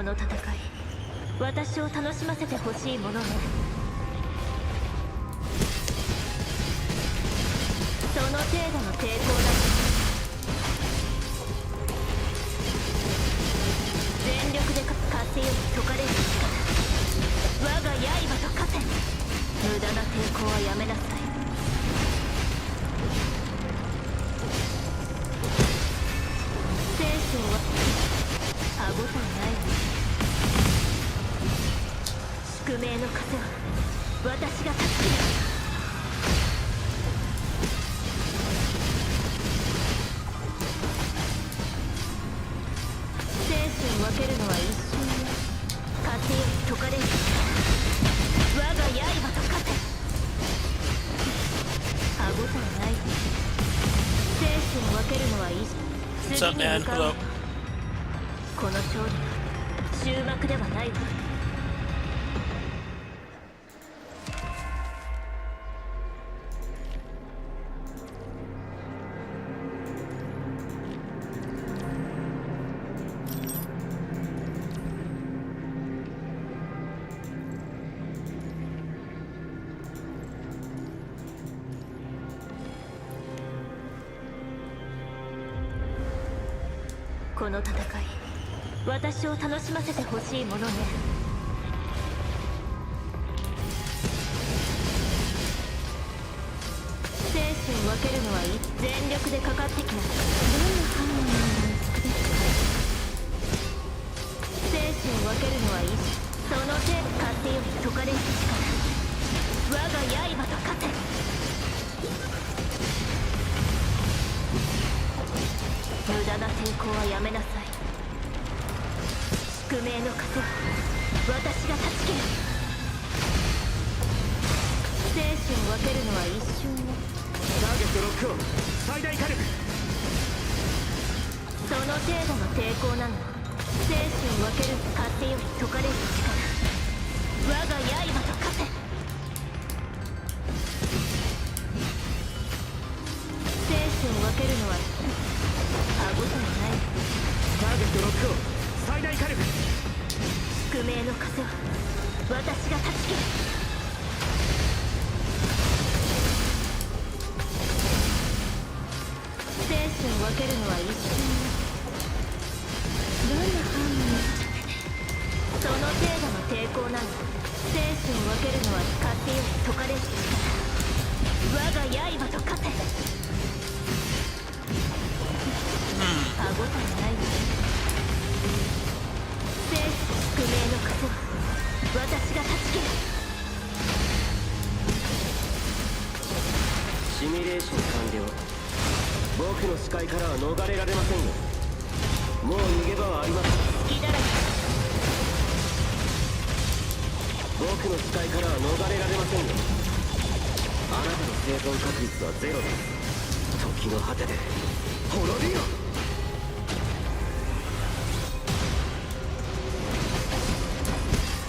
この戦い、私を楽しませてほしいものね。その程度の抵抗だ。全力で風より解かれる力、我が刃と化せ。無駄な抵抗はやめなさい。精神は歯ごたえないわ。宿命の風は私が助ける。精神分けるのは一瞬よ。風より解かれる力、我が刃と化せ。歯ごたえないわ。精神分けるのは一瞬。次に向かうわ。この勝利は終幕ではないわ。この戦い、私を楽しませてほしいものね。精神分けるのはいい。全力でかかってきなさい。どんな反応なんですか。精神分けるのはいい。その手、風より解かれる力、我が刃と化せ。無駄な抵抗はやめなさい。宿命の風は私が断ち切る。精神を分けるのは一瞬ね。ターゲットロックオン、最大火力。その程度の抵抗なの。精神を分ける風より解かれる力、我が刃と化せ。精神を分けるのは歯ごたえない。ターゲットロックオン、最大火力。宿命の風は私が断ち切る。精神を分けるのは一瞬よ。どんな反応。その程度の抵抗なの。精神を分けるのは風より解かれる力、我が刃と化せ。歯ごたえないわ。宿命の風は私が断ち切る。シミュレーション完了。僕の視界からは逃れられませんよ。もう逃げ場はありません。隙だらけ。僕の視界からは逃れられませんよ。あなたの生存確率はゼロです。時の果てで滅びよ。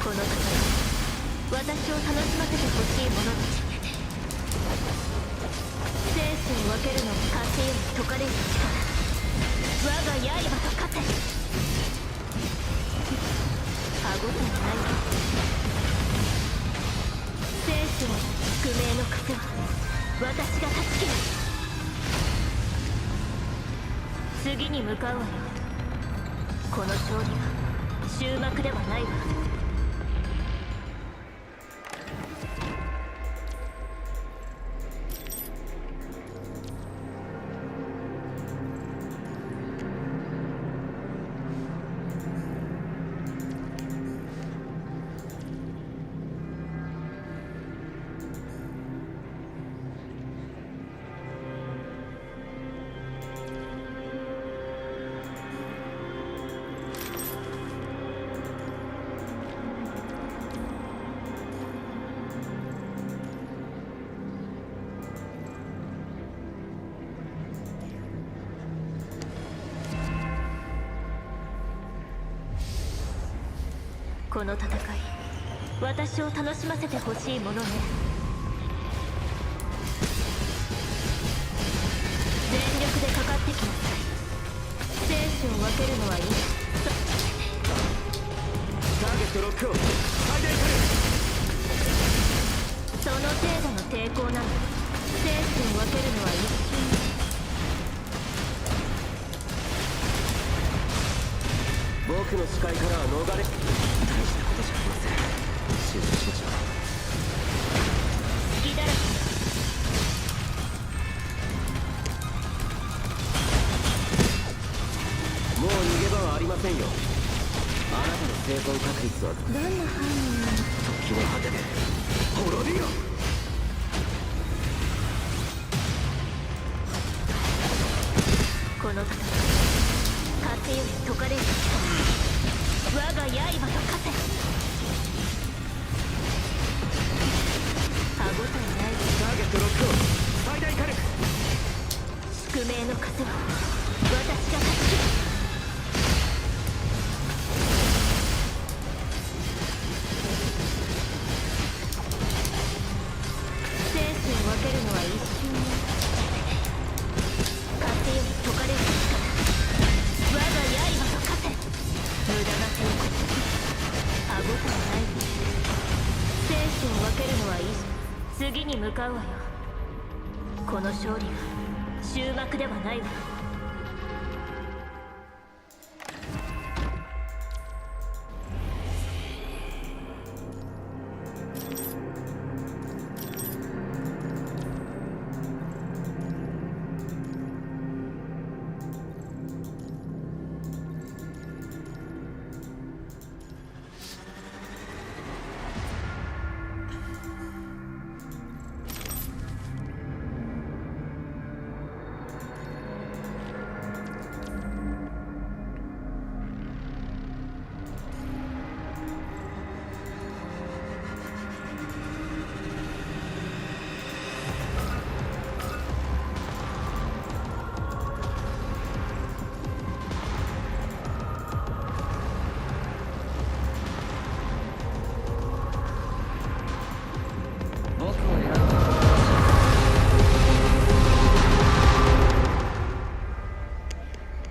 この戦い、私を楽しませてほしいものたち。精神を分けるのも風より解かれる力、我が刃と化せ。歯ごたえないわ。精神を宿命の風は私が断ち切る。次に向かうわよ。この勝利は終幕ではないわ。この戦い、私を楽しませてほしいものね。全力でかかってきなさい。生死を分けるのはいい。ーゲットロックオン最大火力その程度の抵抗なの。生死を分けるのは一瞬。僕の視界からは逃れ大したことじゃありません。集中しましょう。隙だらけだ。もう逃げ場はありませんよ。あなたの生存確率はどんな犯人時の果てで滅びよ。この戦い風より解かれる力、我が刃と化せ。歯ごたえないで。ターゲットロックオン最大火力宿命の風は私が断ち切る。生死を分けるのは一瞬よ。風より解かれる力、我が刃と化せ。無駄な抵抗、歯ごたえないで。生死を分けるのは一瞬。次に向かうわよ。この勝利は終幕ではないわ。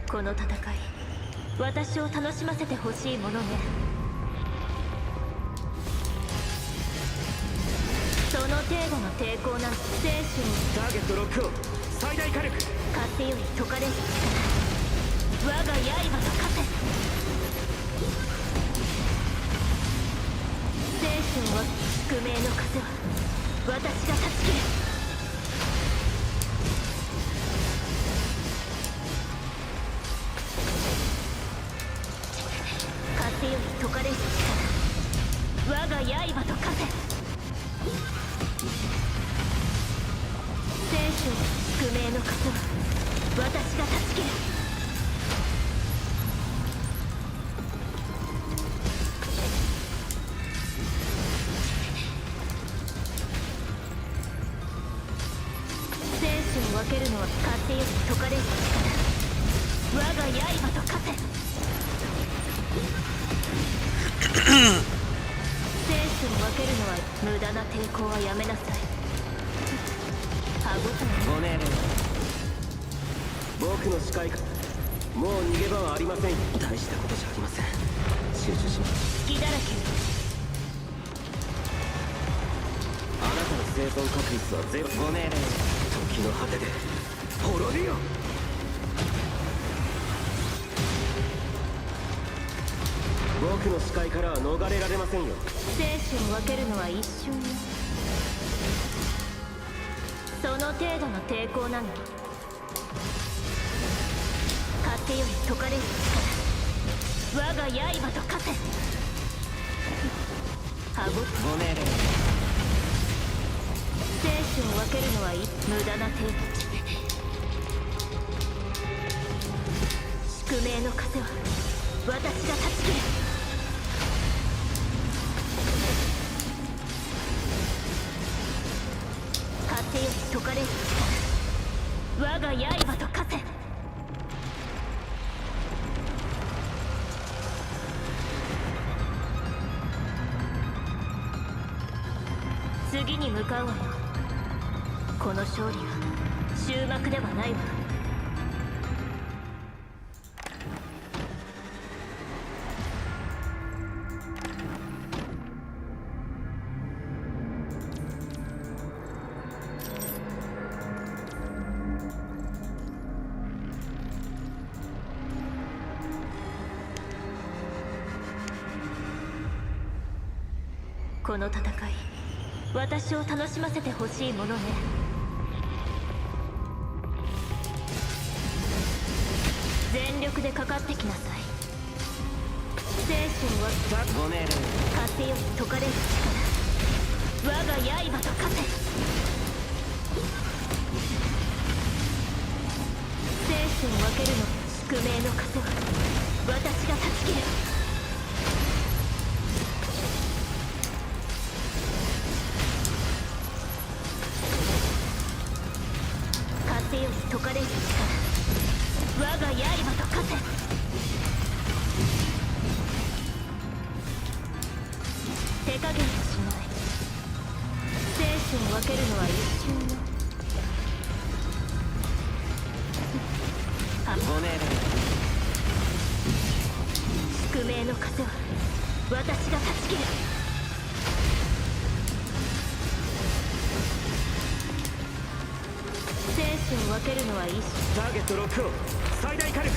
この戦い、私を楽しませてほしいものね。その程度の抵抗なんて。生死をターゲットロックオン最大火力風より解かれる力、我が刃と化せ。生死を分け、宿命の風は私が断ち切る。風より解かれる力、我が刃と化せ。生死を宿命の風は私が断ち切る。生死を分けるのは風より解かれる力、我が刃と化せ。生死を分けるのは無駄な抵抗はやめなさい。歯ごたえご命令僕の視界かもう逃げ場はありませんよ。大したことじゃありません。集中します。隙だらけ。あなたの生存確率はゼロ。ご命令時の果てで滅びよ。僕の視界からは逃れられませんよ。生死を分けるのは一瞬よ。その程度の抵抗なの。風より解かれる力、我が刃と化せ。歯ごご命令生死を分けるのは無駄な抵抗。宿命の風は私が断ち切る。風より解かれる力、我が刃と化せ。次に向かうわよ。この勝利は終幕ではないわ。この戦い、私を楽しませてほしいものね。全力でかかってきなさい。精神はご命令。風より解かれる力、我が刃と化せ。生死を分けるの宿命の風は私が断ち切る。風より解かれる力、我が刃と化せ。手加減はしない。生死を分けるのは一瞬のご命令。宿命の風は私が断ち切る。生死を分けるのは一瞬。ターゲットロックオン。最大火力。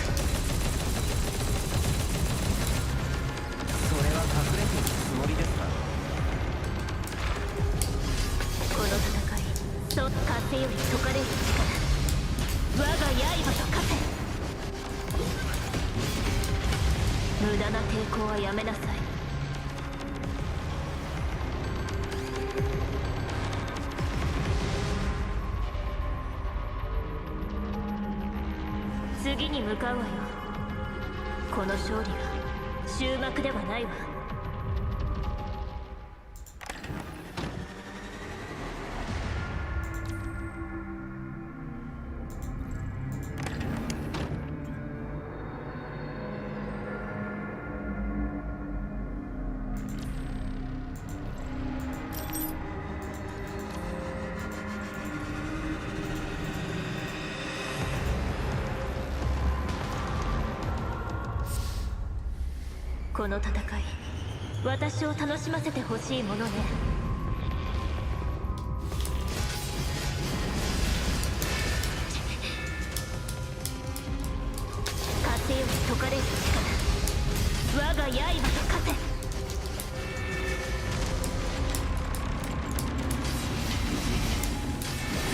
それは隠れているつもりですか。この戦い、風より解かれる力、我が刃と化せ。無駄な抵抗はやめなさい。次に向かうわよ。この勝利は終幕ではないわ。この戦い、私を楽しませてほしいものね。風より解かれる力、我が刃と化せ。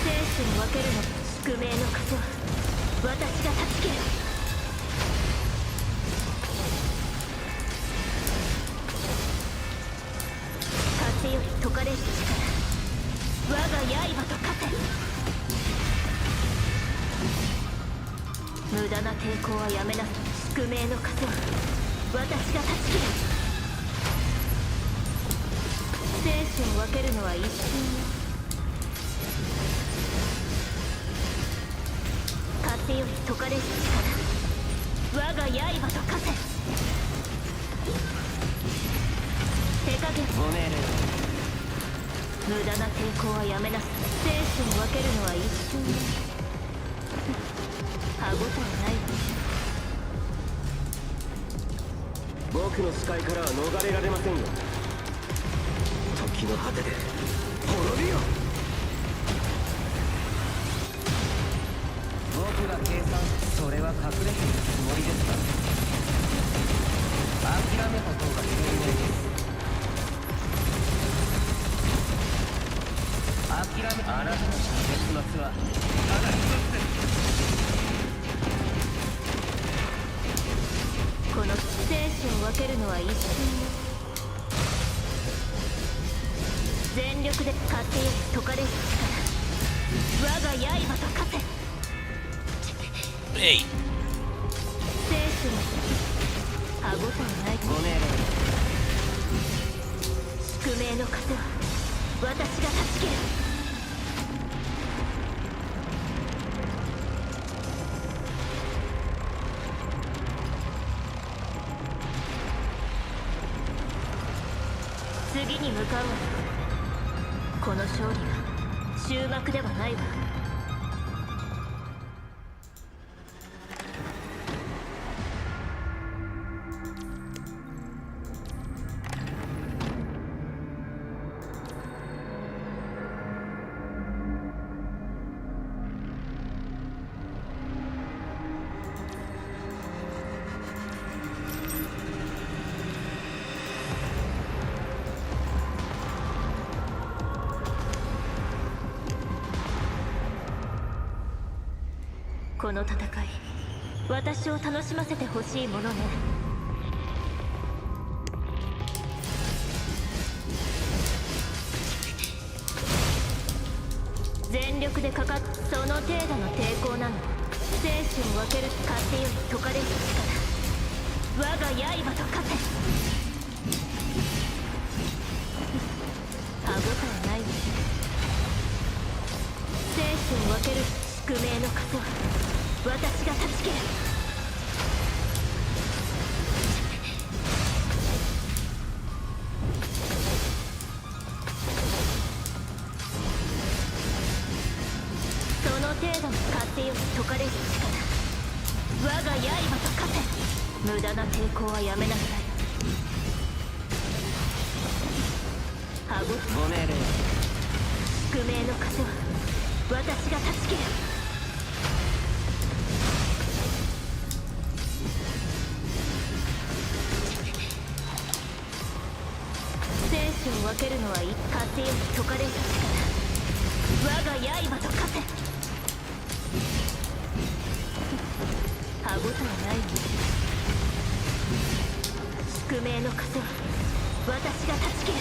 生死を分けるの宿命の風は私が断ち切る。風より解かれる力、我が刃と化せ。無駄な抵抗はやめなさい。宿命の風は私が断ち切る。生死を分けるのは一瞬よ。風より解かれる力、我が刃と化せ。手加減。ご命令。無駄な抵抗はやめなさい。生死を分けるのは一瞬よ。歯応えないわ。僕の視界からは逃れられませんよ。時の果てで滅びよ。僕が計算。それは隠れているつもりですか。諦めた方が賢明です。諦め。あなたの結末はただ一つです。この生死を分けるのは一瞬よ。全力で風より解かれる力、我が刃と化せ。えい。生死の歯応えない。ご命令。宿命の風は私が断ち切る。次に向かうわよ。この勝利は終幕ではないわ。この戦い、私を楽しませてほしいものね。全力でかかっその程度の抵抗なの。生死を分ける勝手より解かれる力、我が刃と化せ。歯応えないわ。生死を分ける宿命の枷は私が断ち切る。その程度の勝手より解かれる力、我が刃と化せ。無駄な抵抗はやめなさい。歯応えご命令。宿命の枷は私が断ち切る。生死を分けるのは勝手より解かれる力、我が刃と化せ。歯応えないわ。宿命の枷は私が断ち切る。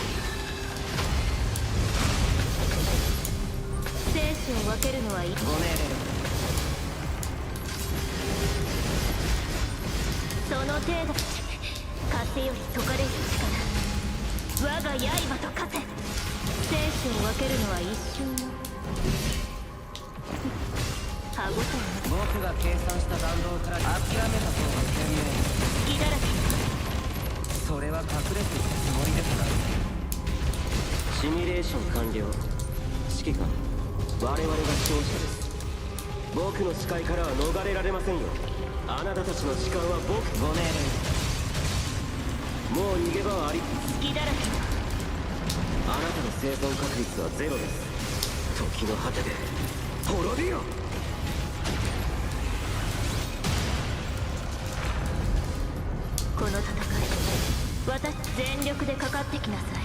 生死を分けるのはご命令。その程度。勝手より解かれる力、我が刃と化せ。生死を分けるのは一瞬の歯応えの。僕が計算した弾道から諦めた方が賢明。隙だらけ。それは隠れているつもりですか。シミュレーション完了。指揮官、我々が勝者です。僕の視界からは逃れられませんよ。あなたたちの時間は僕。ご命令。もう逃げ場はあり。隙だらけ。あなたの生存確率はゼロです。時の果てで滅びよ。この戦い、私全力でかかってきなさい。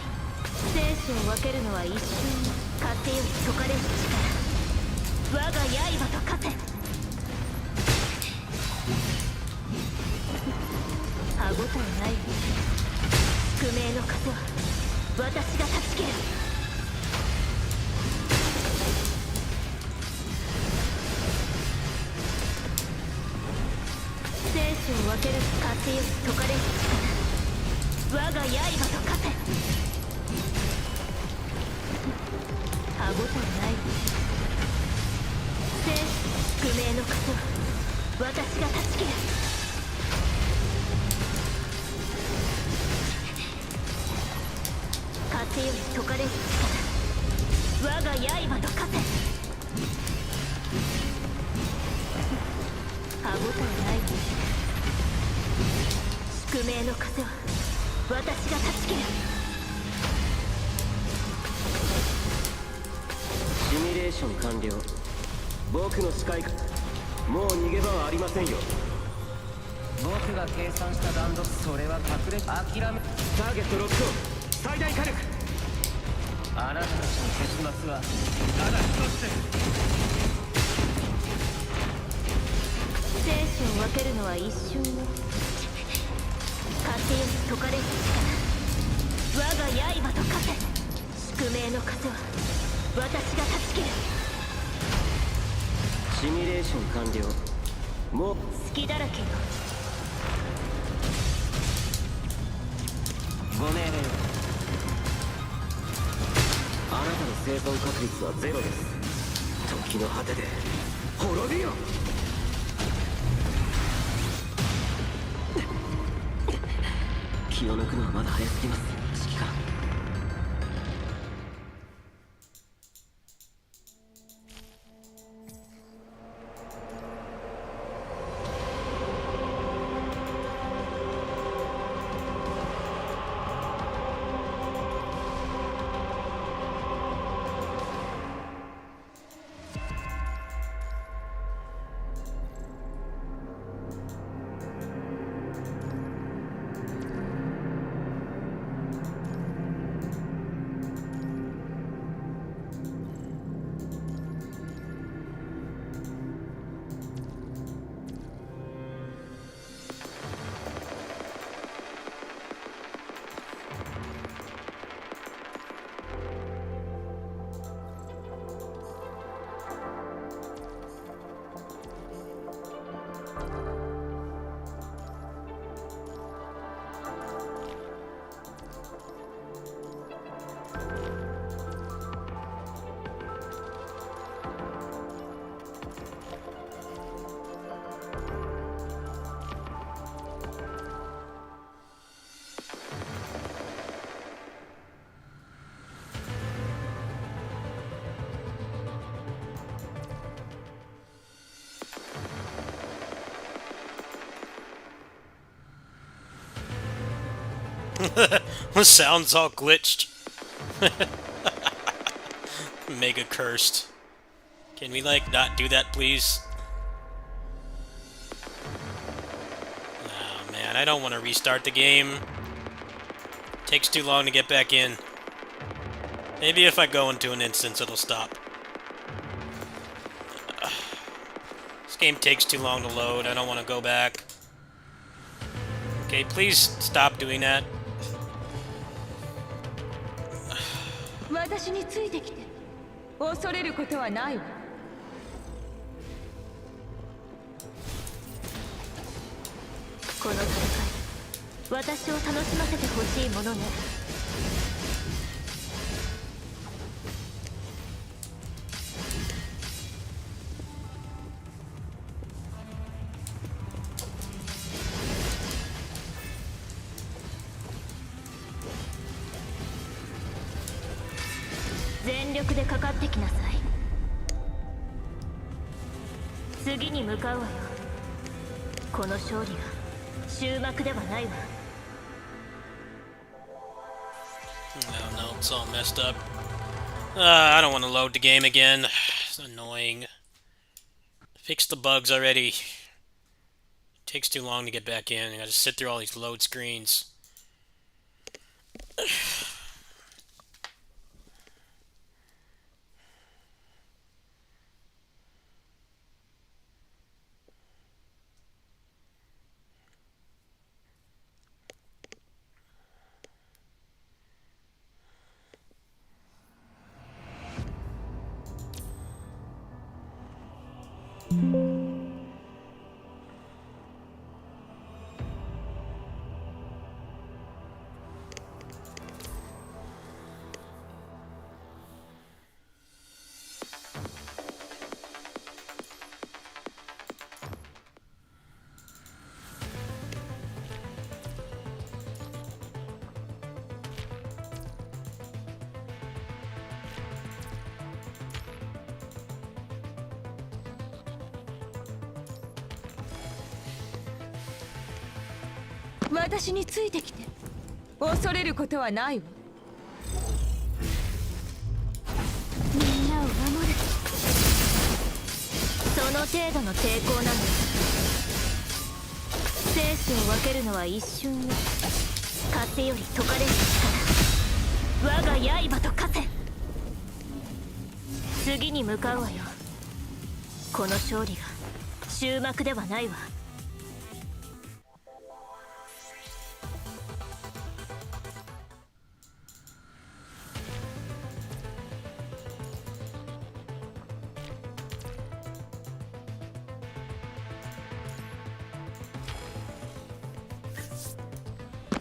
生死を分けるのは一瞬の勝手より解かれる力、我が刃と化せ。歯応えないわ。宿命の枷は私が断ち切る。生死を分ける勝手より解かれる力、我が刃と化せ。歯応えないわ。生死宿命の枷は私が断ち切る。勝手より解かれる力、我が刃と化せ。歯応えないわ。宿命の枷は私が断ち切る。シミュレーション完了。僕の視界か。もう逃げ場はありませんよ。僕が計算した弾道、それは隠れ諦め。ターゲットロックオン。最大火力。あなたたちの結末はただ一つです。生死を分けるのは一瞬の勝手より解かれる力、我が刃と化せ。宿命の枷は私が断ち切る。シミュレーション完了。もう隙だらけよ。ご命令。あなたの生存確率はゼロです。時の果てで滅びよ。気を抜くのはまだ早すぎます、指揮官。Sounds all glitched. Mega cursed. Can we, like, not do that, please? Oh, man, I don't want to restart the game. Takes too long to get back in. Maybe if I go into an instance, it'll stop. This game takes too long to load. I don't want to go back. Okay, please stop doing that. 私についてきて恐れることはないわ。この戦い、私を楽しませてほしいものね。全力でかかってきなさい。次に向かうわよ。この勝利が終幕ではないわ。No, no, it's all messed up. I don't want to load the game again. It's annoying. Fix the bugs already. Takes too long to get back in. I gotta sit through all these load screens. "私についてきて恐れることはないわ。みんなを守る。その程度の抵抗なの。生死を分けるのは一瞬よ。風より解かれる力、我が刃と化せ。次に向かうわよ。この勝利が終幕ではないわ。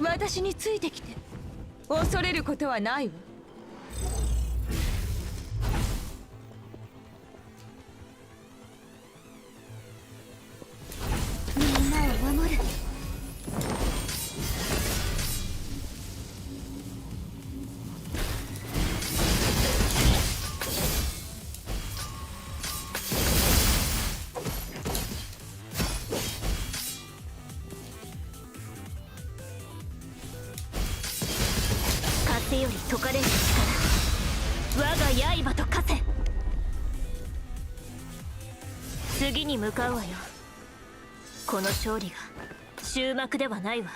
私についてきて恐れることはないわ。みんなを守る。風より解かれる力、我が刃と化せ。次に向かうわよ。この勝利が終幕ではないわ。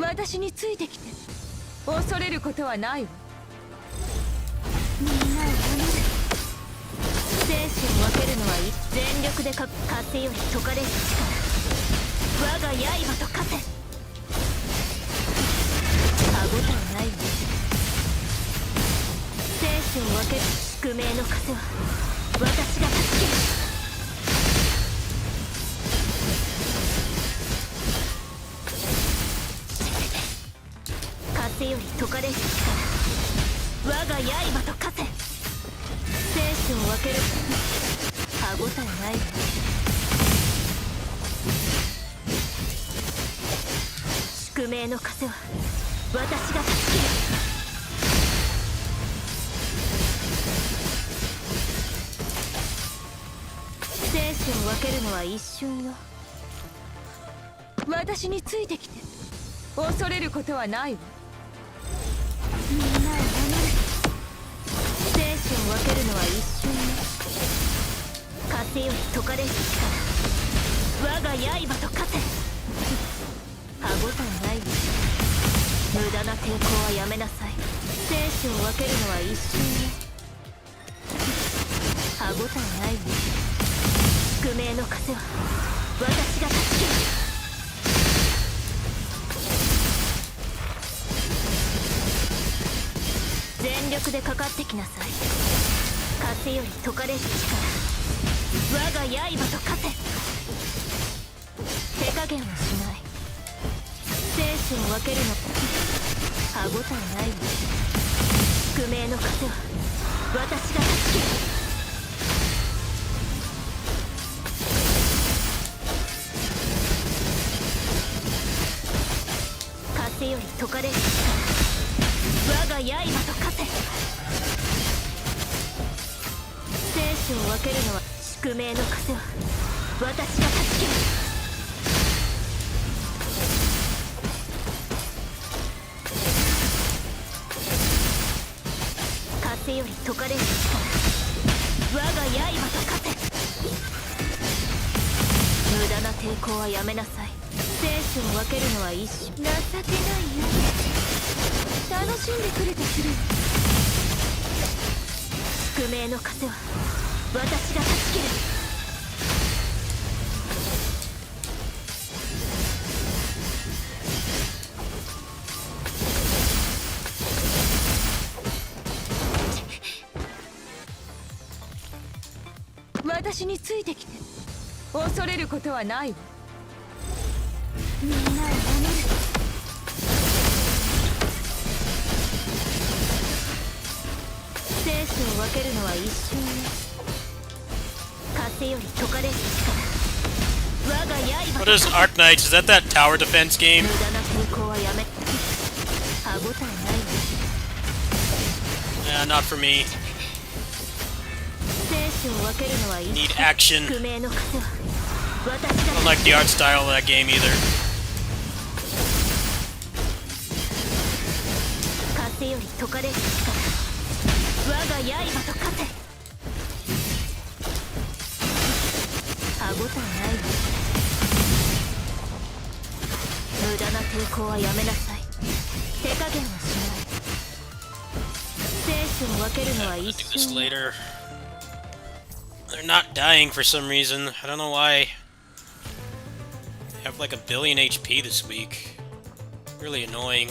私についてきて。恐れることはないわ。みんなを守る。生死を分けるのはいい。全力で風より解かれる力。我が刃と化せ。歯ごたえないわ。生死を分ける宿命の風は私が助ける。風より解かれる力。我が刃と化せ。生死を分ける。歯ごたえないわ。宿命の風は私が助ける。生死を分けるのは一瞬よ。私についてきて。恐れることはないわ。みんなを守る。生死を分けるのは一瞬よ。風より解かれる力。我が刃と化せ。歯ごたえないわ。無駄な抵抗はやめなさい。生死を分けるのは一瞬よ。歯ごたえないわ。宿命の風は私が助ける。全力でかかってきなさい。風より解かれる力。我が刃と化せ。手加減はしない。生死を分けるの歯ごたえないわ。宿命の風は私が助ける。風より解かれる力。我が刃と化せ。生死を分けるのは宿命の風は私が助ける。風より解かれる力。我が刃と化せ。無駄な抵抗はやめなさい。生死を分けるのは一瞬。情けないよ。楽しんでくれてする。宿命の風は私が助ける。私についてきて。恐れることはないわ。みんなを守る。生死を分けるのは一瞬よ。風より解かれる力。我が刃。 What is Arknights? Is that tower defense game? 無駄な抵抗はやめ。歯ごたえないわ。 Yeah, not for me. 生死を分けるのは一 Need 瞬。 action. 宿命の風は私 I don't が like the art style of that game either. 風より解かれる力。我が刃と化せ。歯ごたえないわ。無駄な抵抗はやめなさい。手加減はしない。生死を分けるのは I'll 一 do this 瞬よ。 later. They're not dying for some reason. I don't know why. They have like 1 billion HP this week. Really annoying.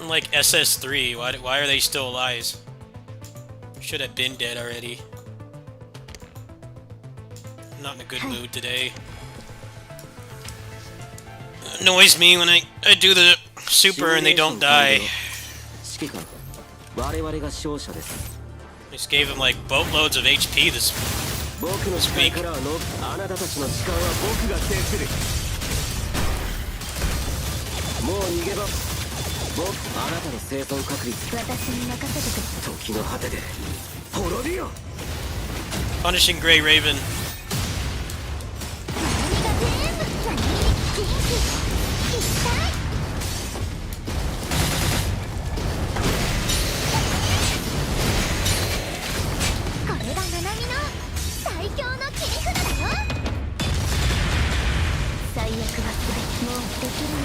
Like SS3, why are they still alive? Should have been dead already. Not in a good mood today. Annoys me when I do the super and they don't die. 指揮官、我々が勝者です。 Just gave him like boatloads of HP this 僕の視界からはのあなたたちの時間は僕が制する。もう逃げ場。あなたの生存確率。私に任せてくれ。時の果てで滅びよ。 punishing Grey Raven. これがナナミの最強の切り札だよ。最悪は全てもうできる。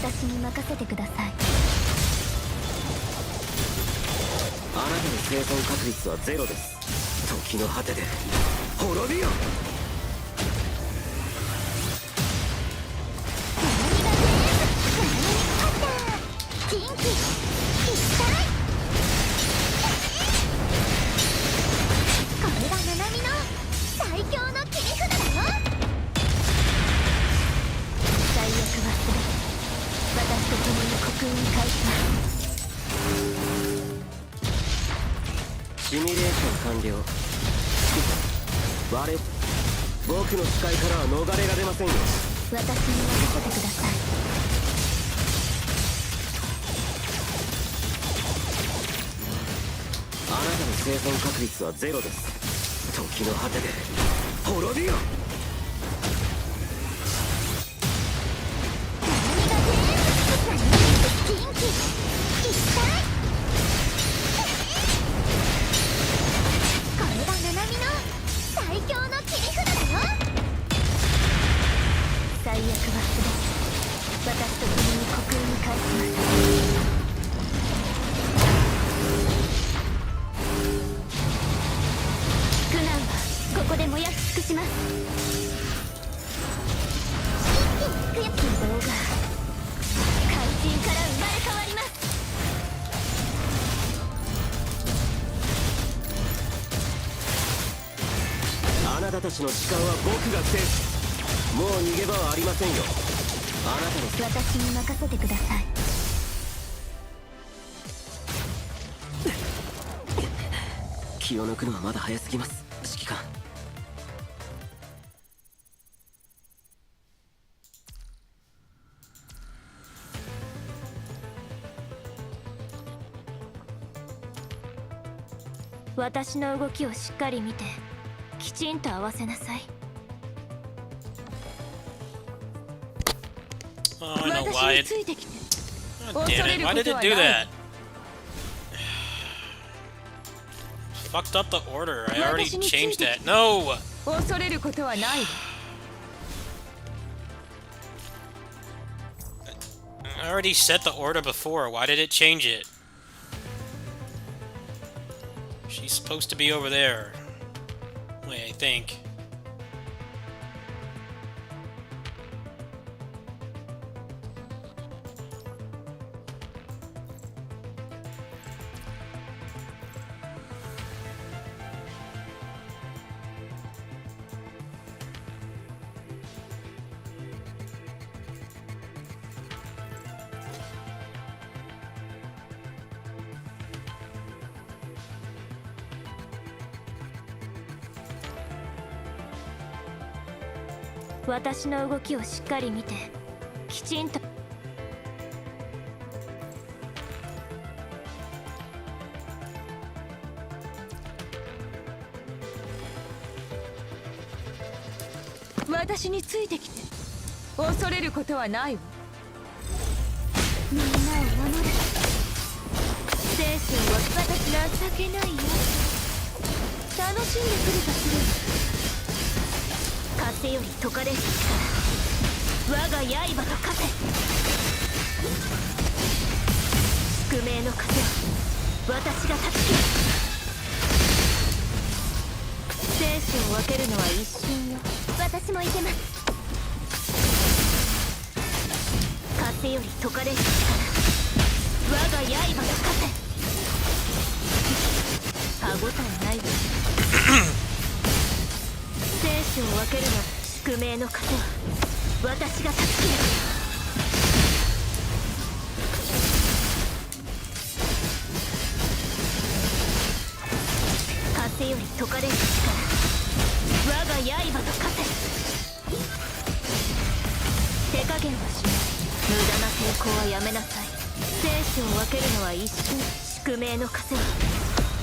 私に任せてください。あなたの生存確率はゼロです。時の果てで滅びよ。元気いっぱい。これがナナミの最強の切り札だよ。最悪はすべて私と共に刻印に返します。シミュレーション完了。僕の視界からは逃れられませんよ。私に任せてください。あなたの生存確率はゼロです。時の果てで滅びよ。元気いっぱい。これがナナミの最強の切り札だよ。最悪はすべて私と共に刻印に返します。苦難はここで燃やし尽くします。一気に行くやつの動画怪人から生まれ変わります。あなたたちの時間は僕が制す。もう逃げ場はありませんよ。あなたの私に任せてください。気を抜くのはまだ早すぎます、指揮官。私の動きをしっかり見てきちんと合わせなさい。 Oh, I know 私 why に it. ついてきて。 God damn it! Why did it do that? Fucked up the order. I already changed that. No. 恐れることはないわ。I already set the order before. Why did it change it? She's supposed to be over there. Wait, I think.「私の動きをしっかり見てきちんと」私についてきて。恐れることはないわ。みんなを守る。精神は私が避けないよ。楽しんでくるかする。風より解かれる力、我が刃と化せ。宿命の風を私が断ち切る。生死を分けるのは一瞬よ。私もいけます。風より解かれる力、我が刃と化せ。歯応えないわ。生死を分けるのは宿命の風は私が断ち切る。風より解かれる力、我が刃と化せ。手加減はしない。無駄な抵抗はやめなさい。生死を分けるのは一瞬。宿命の風は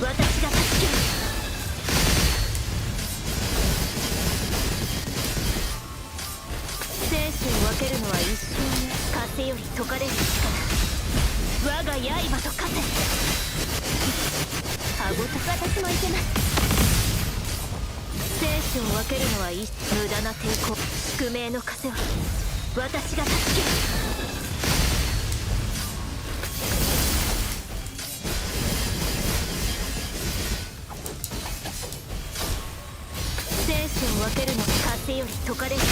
私が断ち切る。生死を分けるのは一瞬よ。風より解かれる力、我が刃と化せ。歯ごた私もいけます。生死を分けるのは無駄な抵抗。宿命の風は私が断ち切る。死を分けるの風より解かれし力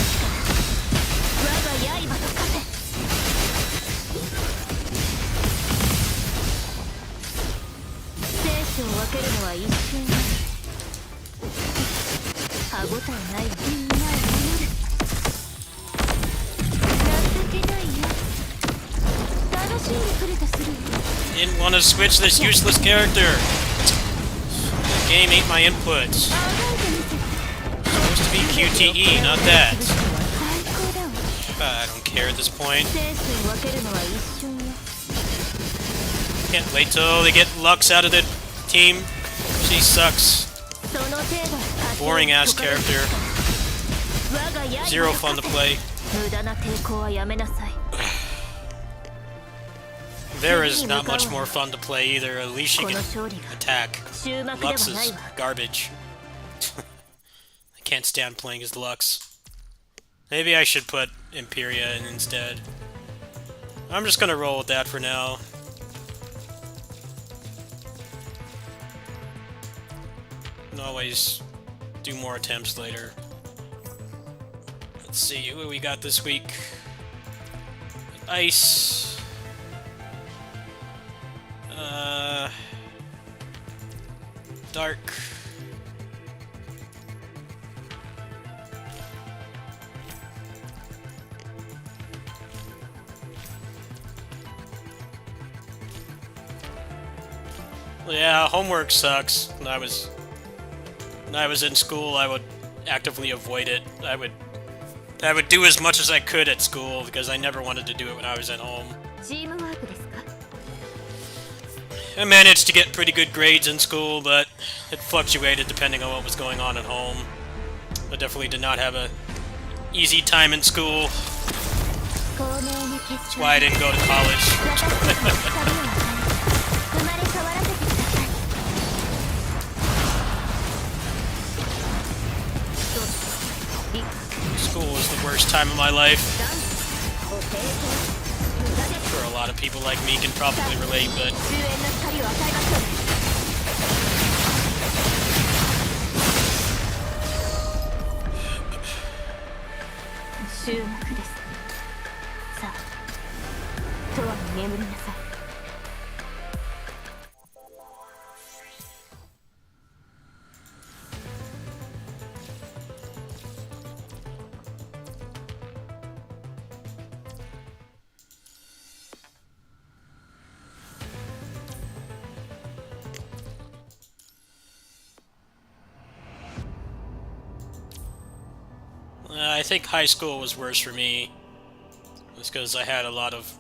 我が刃と化せ生死を分けるのは一瞬よ歯応えないわみんなを守る情けないよ楽しんでくれたするよ Didn't want to switch this useless character. The game ate my inputs. Supposed to be QTE, not that. I don't care at this point. Can't wait till they get Lux out of the team. She sucks. Boring ass character. Zero fun to play. There is not much more fun to play either. At least she can attack. Lux is garbage. I can't stand playing as Lux. Maybe I should put Imperia in instead. I'm just gonna roll with that for now. Can always do more attempts later. Let's see who we got this week. Ice. Dark. Yeah, homework sucks. When I was in school, I would actively avoid it. I would do as much as I could at school because I never wanted to do it when I was at home. I managed to get pretty good grades in school, but it fluctuated depending on what was going on at home. I definitely did not have a easy time in school. That's why I didn't go to college. School was the worst time of my life. For a lot of people like me can probably relate, but I think high school was worse for me. It's because I had a lot of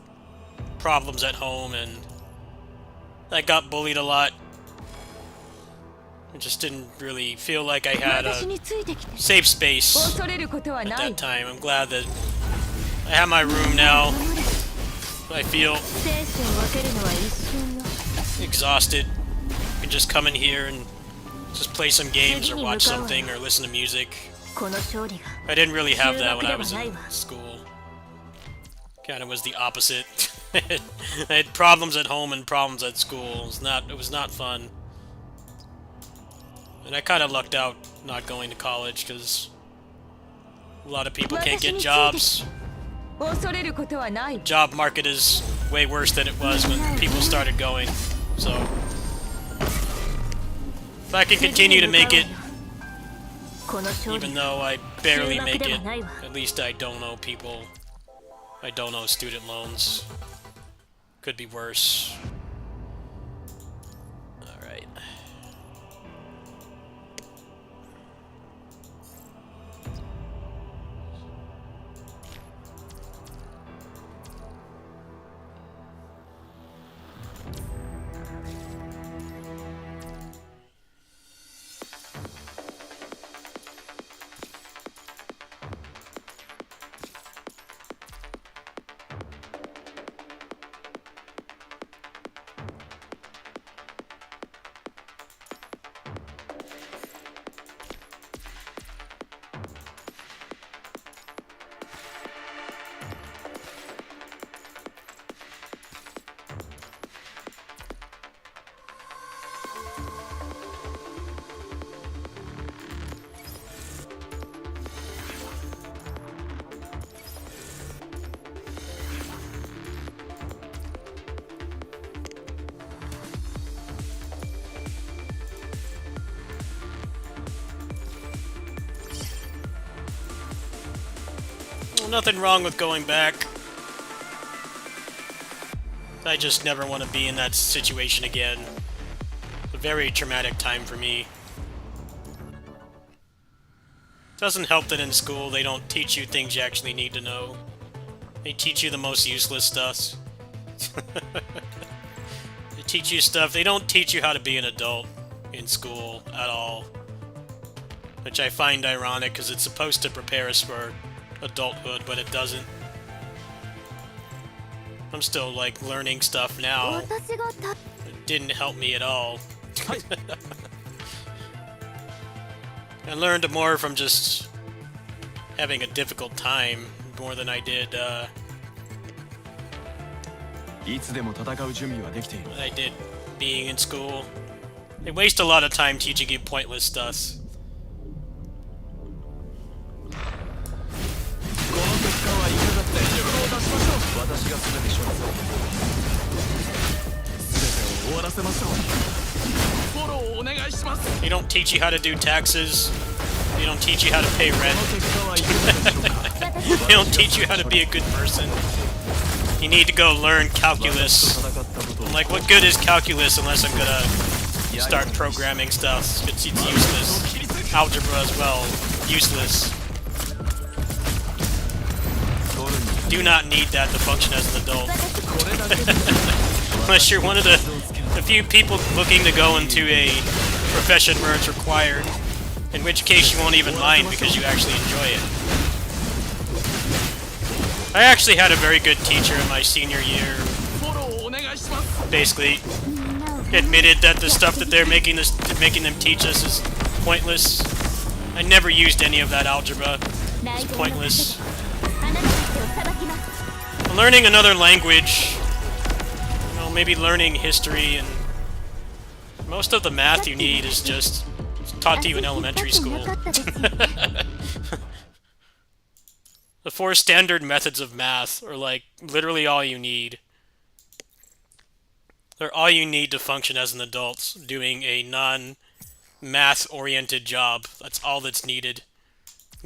problems at home and I got bullied a lot. I just didn't really feel like I had a safe space at that time. I'm glad that I have my room now. I feel exhausted. I can just come in here and just play some games or watch something or listen to music. I didn't really have that when I was in school. Kind of was the opposite. I had problems at home and problems at school. It was not fun. And I kind of lucked out not going to college because a lot of people can't get jobs. Job market is way worse than it was when people started going. So if I can continue to make it, even though I barely make it, at least I don't owe people. I don't owe student loans. Could be worse. Alright. Nothing wrong with going back. I just never want to be in that situation again. A very traumatic time for me. Doesn't help that in school they don't teach you things you actually need to know. They teach you the most useless stuff. They teach you stuff. They don't teach you how to be an adult in school at all. Which I find ironic because it's supposed to prepare us for adulthood, but it doesn't. I'm still like learning stuff now. It didn't help me at all. I learned more from just having a difficult time more than I did being in school. They waste a lot of time teaching you pointless stuff. They don't teach you how to do taxes. They don't teach you how to pay rent. They don't teach you how to be a good person. You need to go learn calculus. I'm like, what good is calculus unless I'm gonna start programming stuff? It's useless. Algebra as well. Useless. Do not need that to function as an adult. Unless you're one of the few people looking to go into a profession where it's required. In which case you won't even mind because you actually enjoy it. I actually had a very good teacher in my senior year. Basically admitted that the stuff that they're making them teach us is pointless. I never used any of that algebra. It's pointless. Learning another language, you know, maybe learning history, and most of the math you need is just taught to you in elementary school. The 4 standard methods of math are like literally all you need. They're all you need to function as an adult doing a non-math oriented job. That's all that's needed.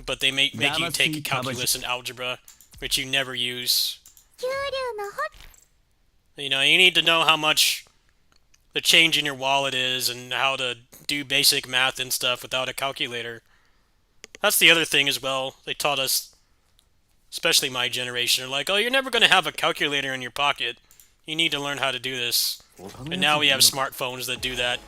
But they make you take calculus and algebra, which you never use. You know, you need to know how much the change in your wallet is and how to do basic math and stuff without a calculator. That's the other thing as well. They taught us, especially my generation, are like, oh, you're never going to have a calculator in your pocket. You need to learn how to do this. And now we have smartphones that do that.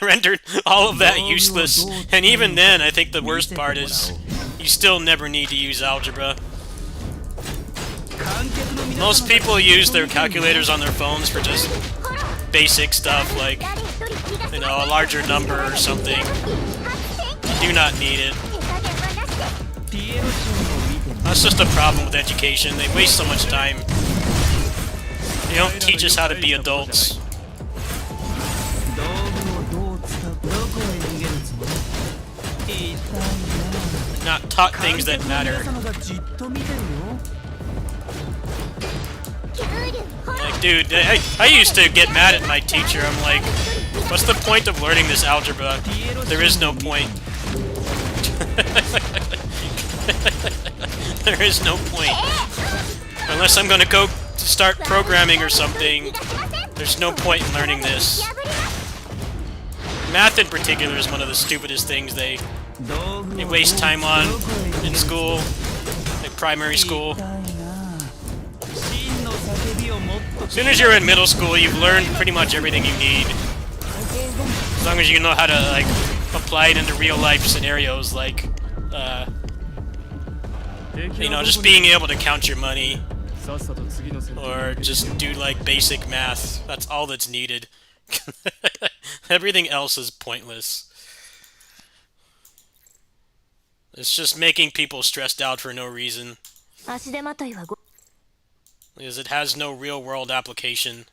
Rendered all of that useless. And even then, I think the worst part is you still never need to use algebra. Most people use their calculators on their phones for just basic stuff like, you know, a larger number or something. You do not need it. That's just a problem with education. They waste so much time. They don't teach us how to be adults. Not taught things that matter. Like, dude, I used to get mad at my teacher. I'm like, what's the point of learning this algebra? There is no point. There is no point. Unless I'm gonna go start programming or something, there's no point in learning this. Math in particular is one of the stupidest things they waste time on in school, like primary school. As soon as you're in middle school, you've learned pretty much everything you need. As long as you know how to, like, apply it into real-life scenarios, like, you know, just being able to count your money. Or just do, like, basic math. That's all that's needed. Everything else is pointless. It's just making people stressed out for no reason. Because it has no real-world application.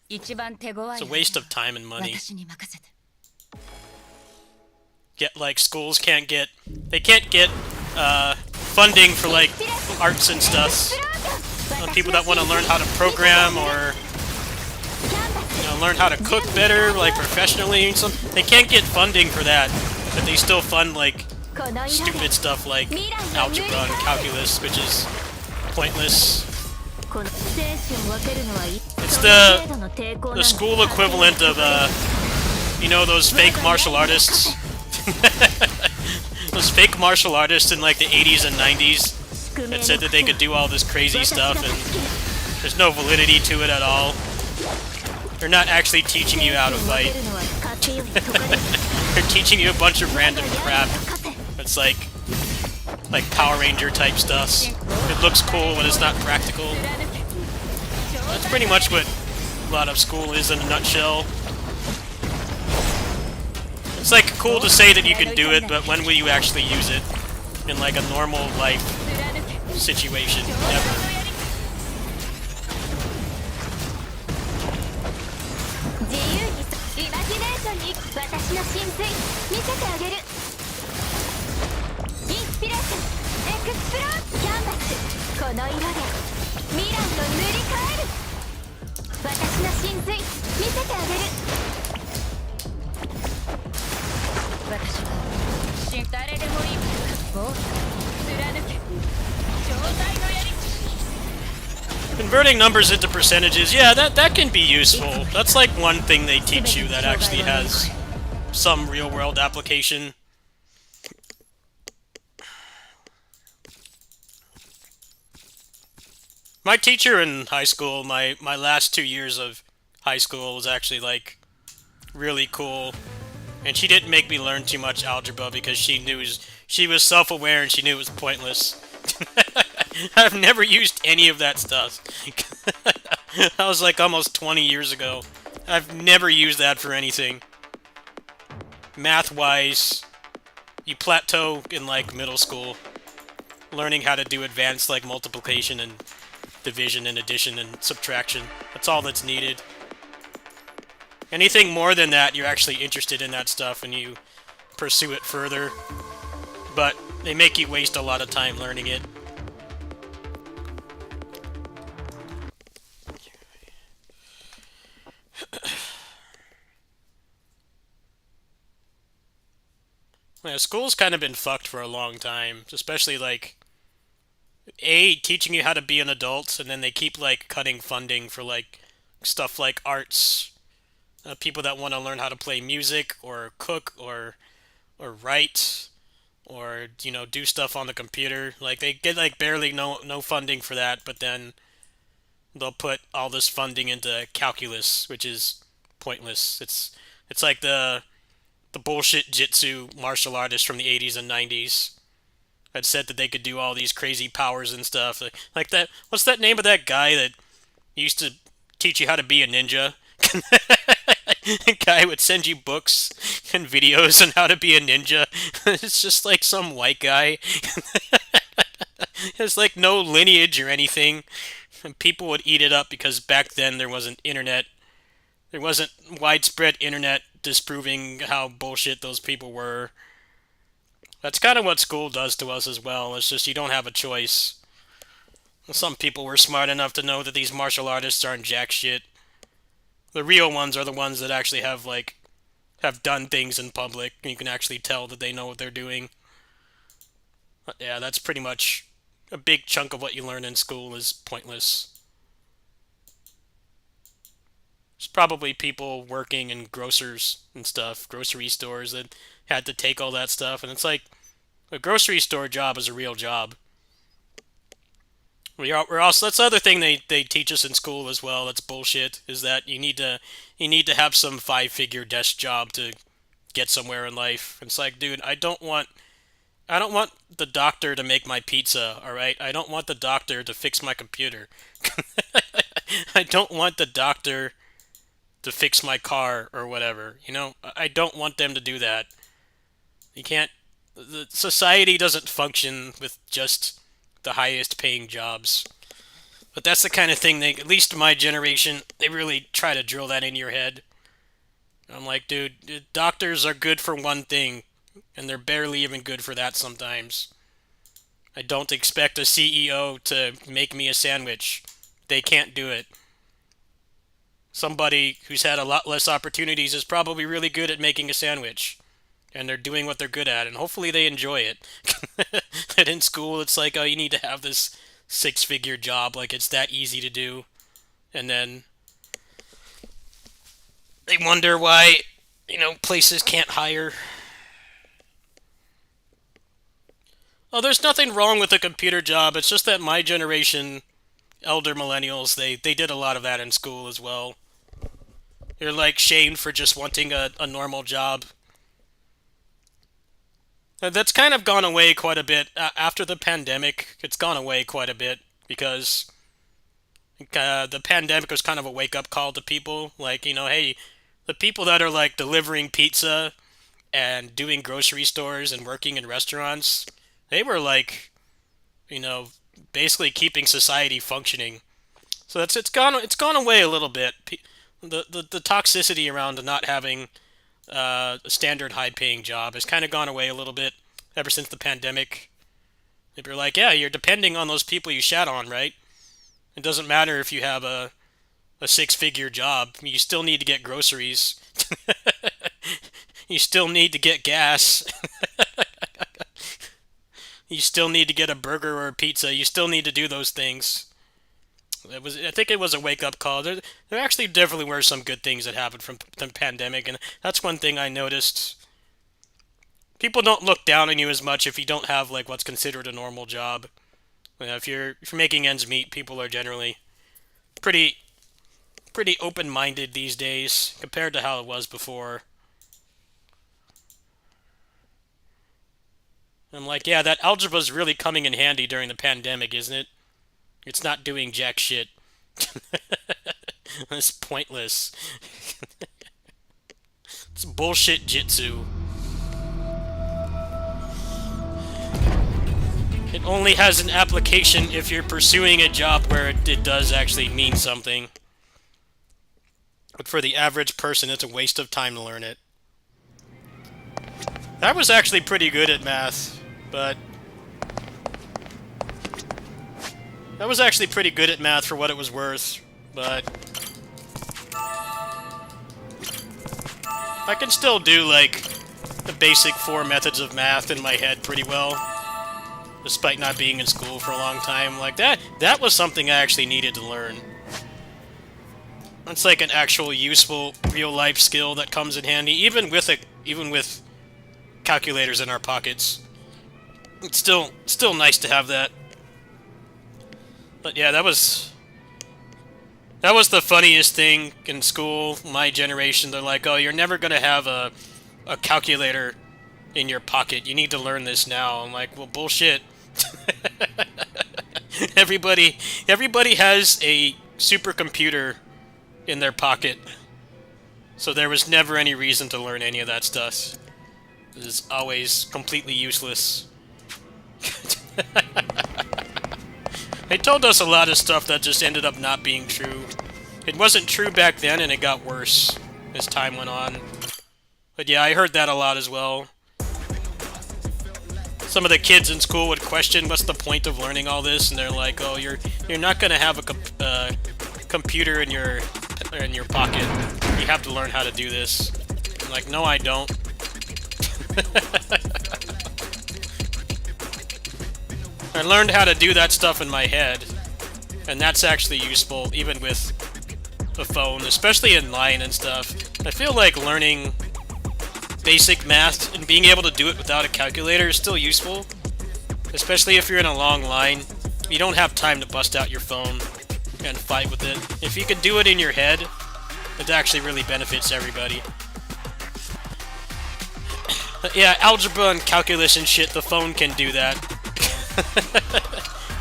It's a waste of time and money. Schools can't get... They can't get, funding for, like, arts and stuff. People that want to learn how to program or, you know, learn how to cook better, like, professionally and something. They can't get funding for that, but they still fund, like, この色で stupid stuff like algebra and calculus, which is pointless. この生死を分けるのはいい It's その程度の the 抵抗なの school equivalent of you know, those fake martial artists. Those fake martial artists in like the 80s and 90s that said that they could do all this crazy stuff, and there's no validity to it at all. They're not actually teaching you how to fight. They're teaching you a bunch of random crap. It's like Power Ranger type stuff. It looks cool, but it's not practical. That's pretty much what a lot of school is in a nutshell. It's like cool to say that you can do it, but when will you actually use it in like a normal life situation? Never. 自由にイマジネーションに私の神髄見せてあげるインスピレーションエクスプローズキャンバスこの色で未来を塗り替える私の神髄見せてあげる私は誰でもいいもう貫け状態のやり Converting numbers into percentages, yeah, that can be useful. That's like one thing they teach you that actually has some real-world application. My teacher in high school, my last 2 years of high school was actually like really cool. And she didn't make me learn too much algebra because she was self-aware and she knew it was pointless. I've never used any of that stuff. That was like almost 20 years ago. I've never used that for anything. Math-wise, you plateau in like middle school. Learning how to do advanced like multiplication and division and addition and subtraction. That's all that's needed. Anything more than that, you're actually interested in that stuff and you pursue it further. But they make you waste a lot of time learning it. Yeah, school's kind of been fucked for a long time, especially like teaching you how to be an adult, and then they keep like cutting funding for like stuff like arts, people that want to learn how to play music or cook or write or do stuff on the computer. Like they get like barely no funding for that, but then they'll put all this funding into calculus, which is pointless. It's like the bullshit jitsu martial artists from the 80s and 90s had said that they could do all these crazy powers and stuff. Like that, what's that name of that guy that used to teach you how to be a ninja? The guy would send you books and videos on how to be a ninja. It's just like some white guy. There's like no lineage or anything. And people would eat it up because back then there wasn't internet. There wasn't widespread internet disproving how bullshit those people were. That's kind of what school does to us as well. It's just you don't have a choice. Some people were smart enough to know that these martial artists aren't jack shit. The real ones are the ones that actually have done things in public, and you can actually tell that they know what they're doing. But yeah, that's pretty much a big chunk of what you learn in school is pointless. There's probably people working in grocers and stuff, grocery stores, that had to take all that stuff, and it's like a grocery store job is a real job. We're also, that's the other thing they teach us in school as well. That's bullshit. Is that you need to have some 5-figure desk job to get somewhere in life. It's like, dude, I don't want the doctor to make my pizza. All right, I don't want the doctor to fix my computer. I don't want the doctor to fix my car or whatever. I don't want them to do that. You can't. The society doesn't function with just the highest paying jobs. But that's the kind of thing at least my generation, they really try to drill that into your head. I'm like, dude, doctors are good for one thing, and they're barely even good for that sometimes. I don't expect a CEO to make me a sandwich. They can't do it. Somebody who's had a lot less opportunities is probably really good at making a sandwich. and they're doing what they're good at, and hopefully they enjoy it. And in school, it's like, oh, you need to have this six-figure job, like it's that easy to do, and then they wonder why, places can't hire. Oh, there's nothing wrong with a computer job. It's just that my generation, elder millennials, they did a lot of that in school as well. You're like shamed for just wanting a normal job. That's kind of gone away quite a bit. After the pandemic, it's gone away quite a bit because the pandemic was kind of a wake-up call to people. Like, hey, the people that are like delivering pizza and doing grocery stores and working in restaurants, they were like, basically keeping society functioning. So it's gone away a little bit. The toxicity around not having a standard high-paying job has kind of gone away a little bit ever since the pandemic. People are like, yeah, you're depending on those people you shat on, right? It doesn't matter if you have a six-figure job. You still need to get groceries. You still need to get gas. You still need to get a burger or a pizza. You still need to do those things. I think it was a wake-up call. There actually definitely were some good things that happened from the pandemic, and that's one thing I noticed. People don't look down on you as much if you don't have like what's considered a normal job. If you're making ends meet, people are generally pretty open-minded these days compared to how it was before. I'm like, yeah, that algebra's really coming in handy during the pandemic, isn't it? It's not doing jack shit. It's pointless. It's bullshit jitsu. It only has an application if you're pursuing a job where it does actually mean something. But for the average person, it's a waste of time to learn it. I was actually pretty good at math, but I was actually pretty good at math for what it was worth, but I can still do, like, the basic 4 methods of math in my head pretty well, despite not being in school for a long time. Like, that was something I actually needed to learn. It's like an actual useful real-life skill that comes in handy, even with calculators in our pockets. It's still nice to have that. But yeah, that was the funniest thing in school. My generation, they're like, "Oh, you're never gonna have a calculator in your pocket. You need to learn this now." I'm like, "Well, bullshit." Everybody has a supercomputer in their pocket, so there was never any reason to learn any of that stuff. It is always completely useless. They told us a lot of stuff that just ended up not being true. It wasn't true back then, and it got worse as time went on. But yeah, I heard that a lot as well. Some of the kids in school would question, what's the point of learning all this? And they're like, oh, you're not gonna have a computer in your pocket. You have to learn how to do this. I'm like, no, I don't. I learned how to do that stuff in my head, and that's actually useful, even with the phone, especially in line and stuff. I feel like learning basic math and being able to do it without a calculator is still useful, especially if you're in a long line. You don't have time to bust out your phone and fight with it. If you can do it in your head, it actually really benefits everybody. But yeah, algebra and calculus and shit, the phone can do that.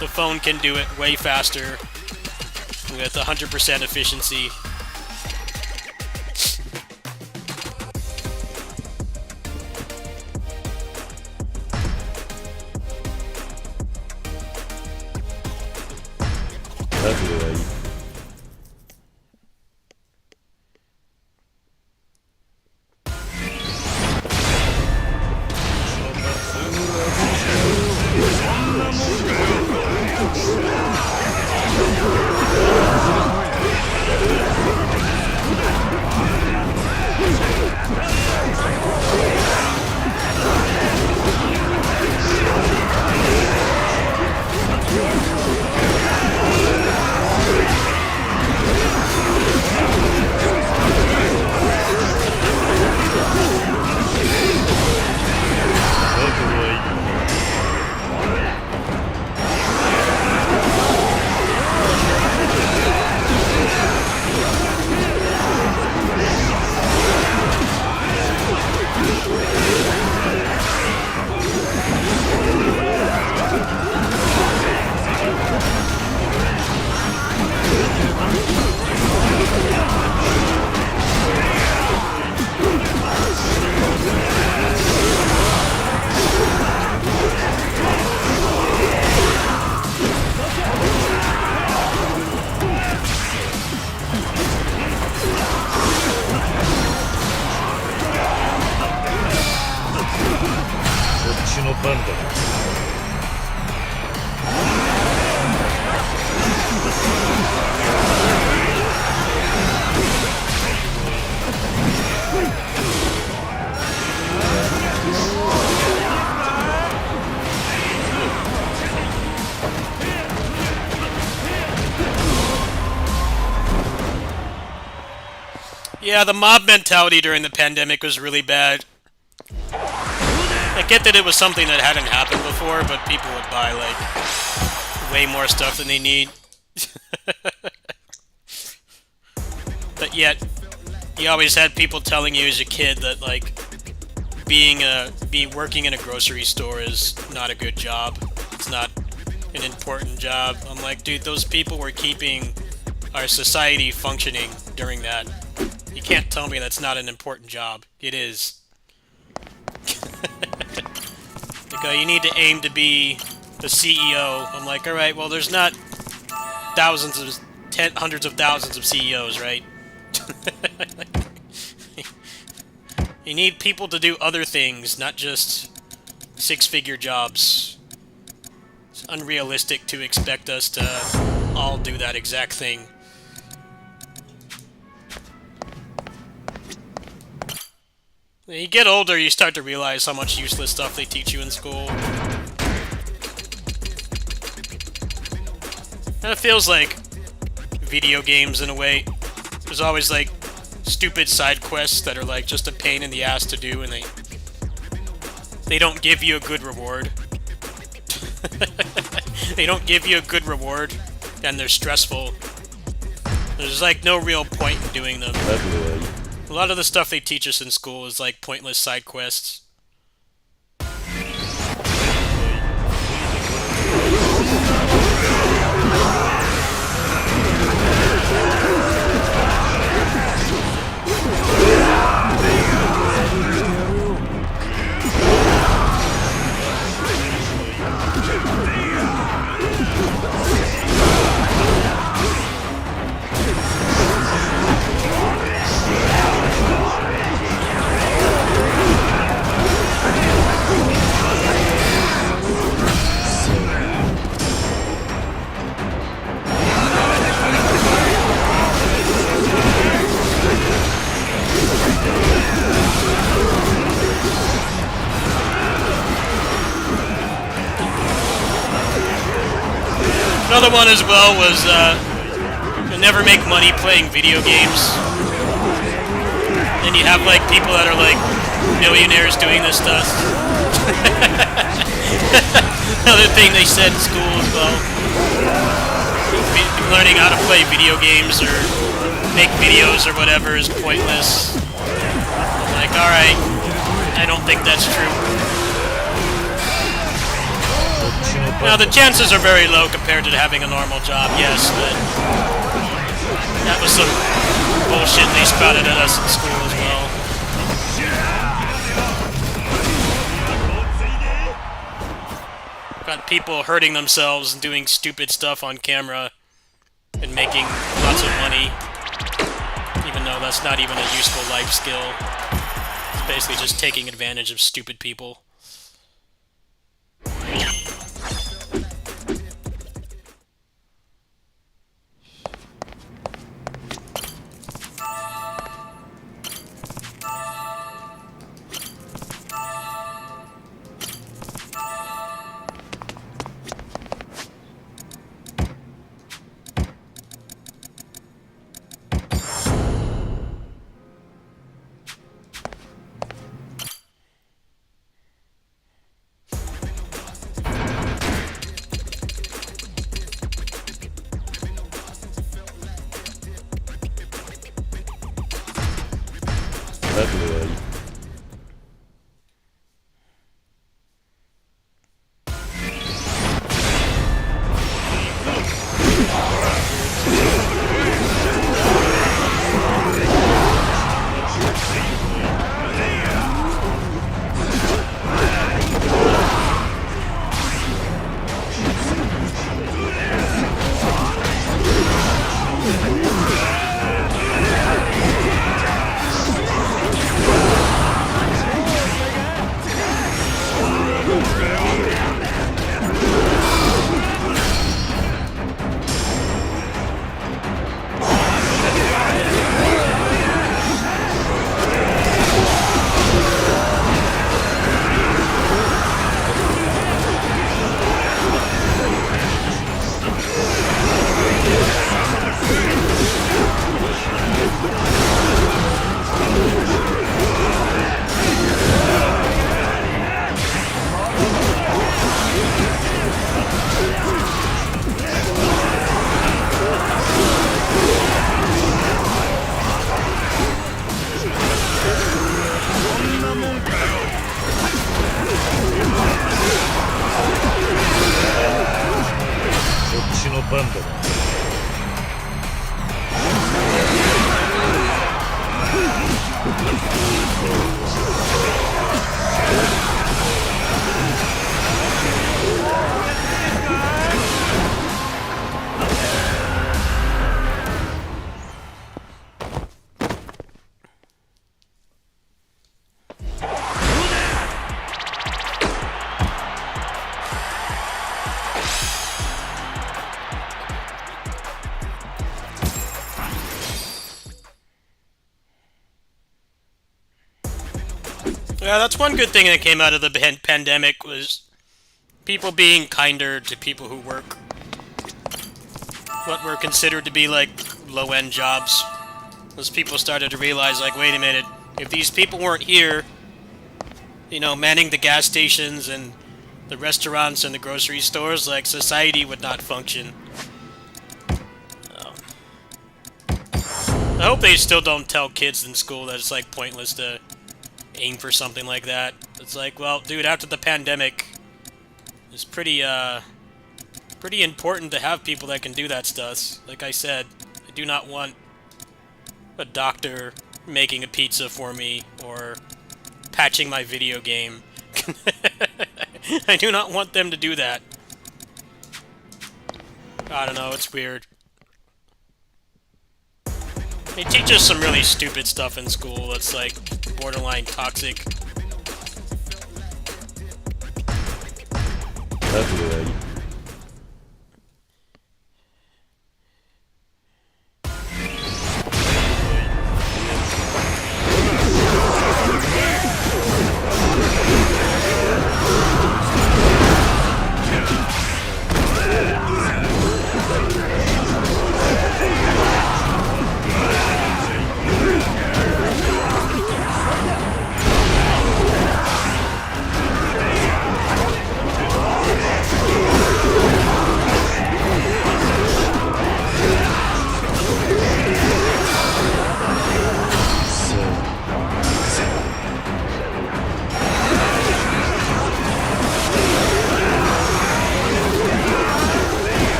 The phone can do it way faster with 100% efficiency. 番だ。Yeah, the mob mentality during the pandemic was really bad. I get that it was something that hadn't happened before, but people would buy, like, way more stuff than they need. But yet, you always had people telling you as a kid that, like, working in a grocery store is not a good job. It's not an important job. I'm like, dude, those people were keeping our society functioning during that. You can't tell me that's not an important job. It is. Like, you need to aim to be the CEO. I'm like, alright, well, there's not hundreds of thousands of CEOs, right? You need people to do other things, not just six-figure jobs. It's unrealistic to expect us to all do that exact thing. When you get older, you start to realize how much useless stuff they teach you in school. And it feels like video games in a way. There's always, like, stupid side quests that are, like, just a pain in the ass to do, and they don't give you a good reward. They don't give you a good reward, and they're stressful. There's, like, no real point in doing them. A lot of the stuff they teach us in school is, like, pointless side quests. Another one as well was, you'll never make money playing video games. And you have, like, people that are, like, millionaires doing this stuff. Another thing they said in school as well. Learning how to play video games or make videos or whatever is pointless. I'm like, alright, I don't think that's true. Now, the chances are very low compared to having a normal job, yes, but that was some bullshit they spouted at us in school as well. Got people hurting themselves and doing stupid stuff on camera and making lots of money, even though that's not even a useful life skill. It's basically just taking advantage of stupid people. Yeah, that's one good thing that came out of the pandemic was people being kinder to people who work what were considered to be like low-end jobs. As people started to realize, like, wait a minute, if these people weren't here, you know, manning the gas stations and the restaurants and the grocery stores, like, society would not function. I hope they still don't tell kids in school that it's, like, pointless to aim for something like that. It's like, well, dude, after the pandemic, it's pretty important to have people that can do that stuff. Like I said, I do not want a doctor making a pizza for me or patching my video game. I do not want them to do that. I don't know, it's weird. They teach us some really stupid stuff in school that's like borderline toxic. ラフではいい。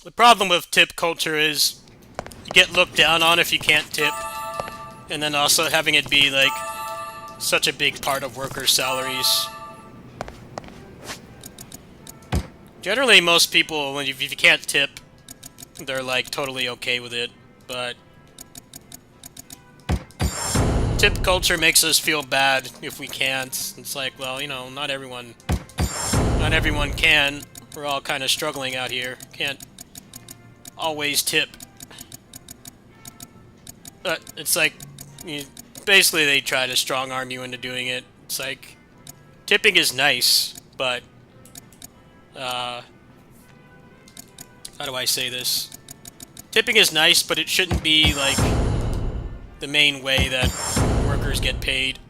The problem with tip culture is you get looked down on if you can't tip, and then also having it be like such a big part of workers' salaries. Generally, most people, if you can't tip, they're like totally okay with it, but tip culture makes us feel bad if we can't. It's like, well, you know, not everyone can. We're all kind of struggling out here. Can't always tip. But it's like, basically they try to strong-arm you into doing it. It's like, tipping is nice, but, how do I say this? Tipping is nice, but it shouldn't be, like, the main way that workers get paid.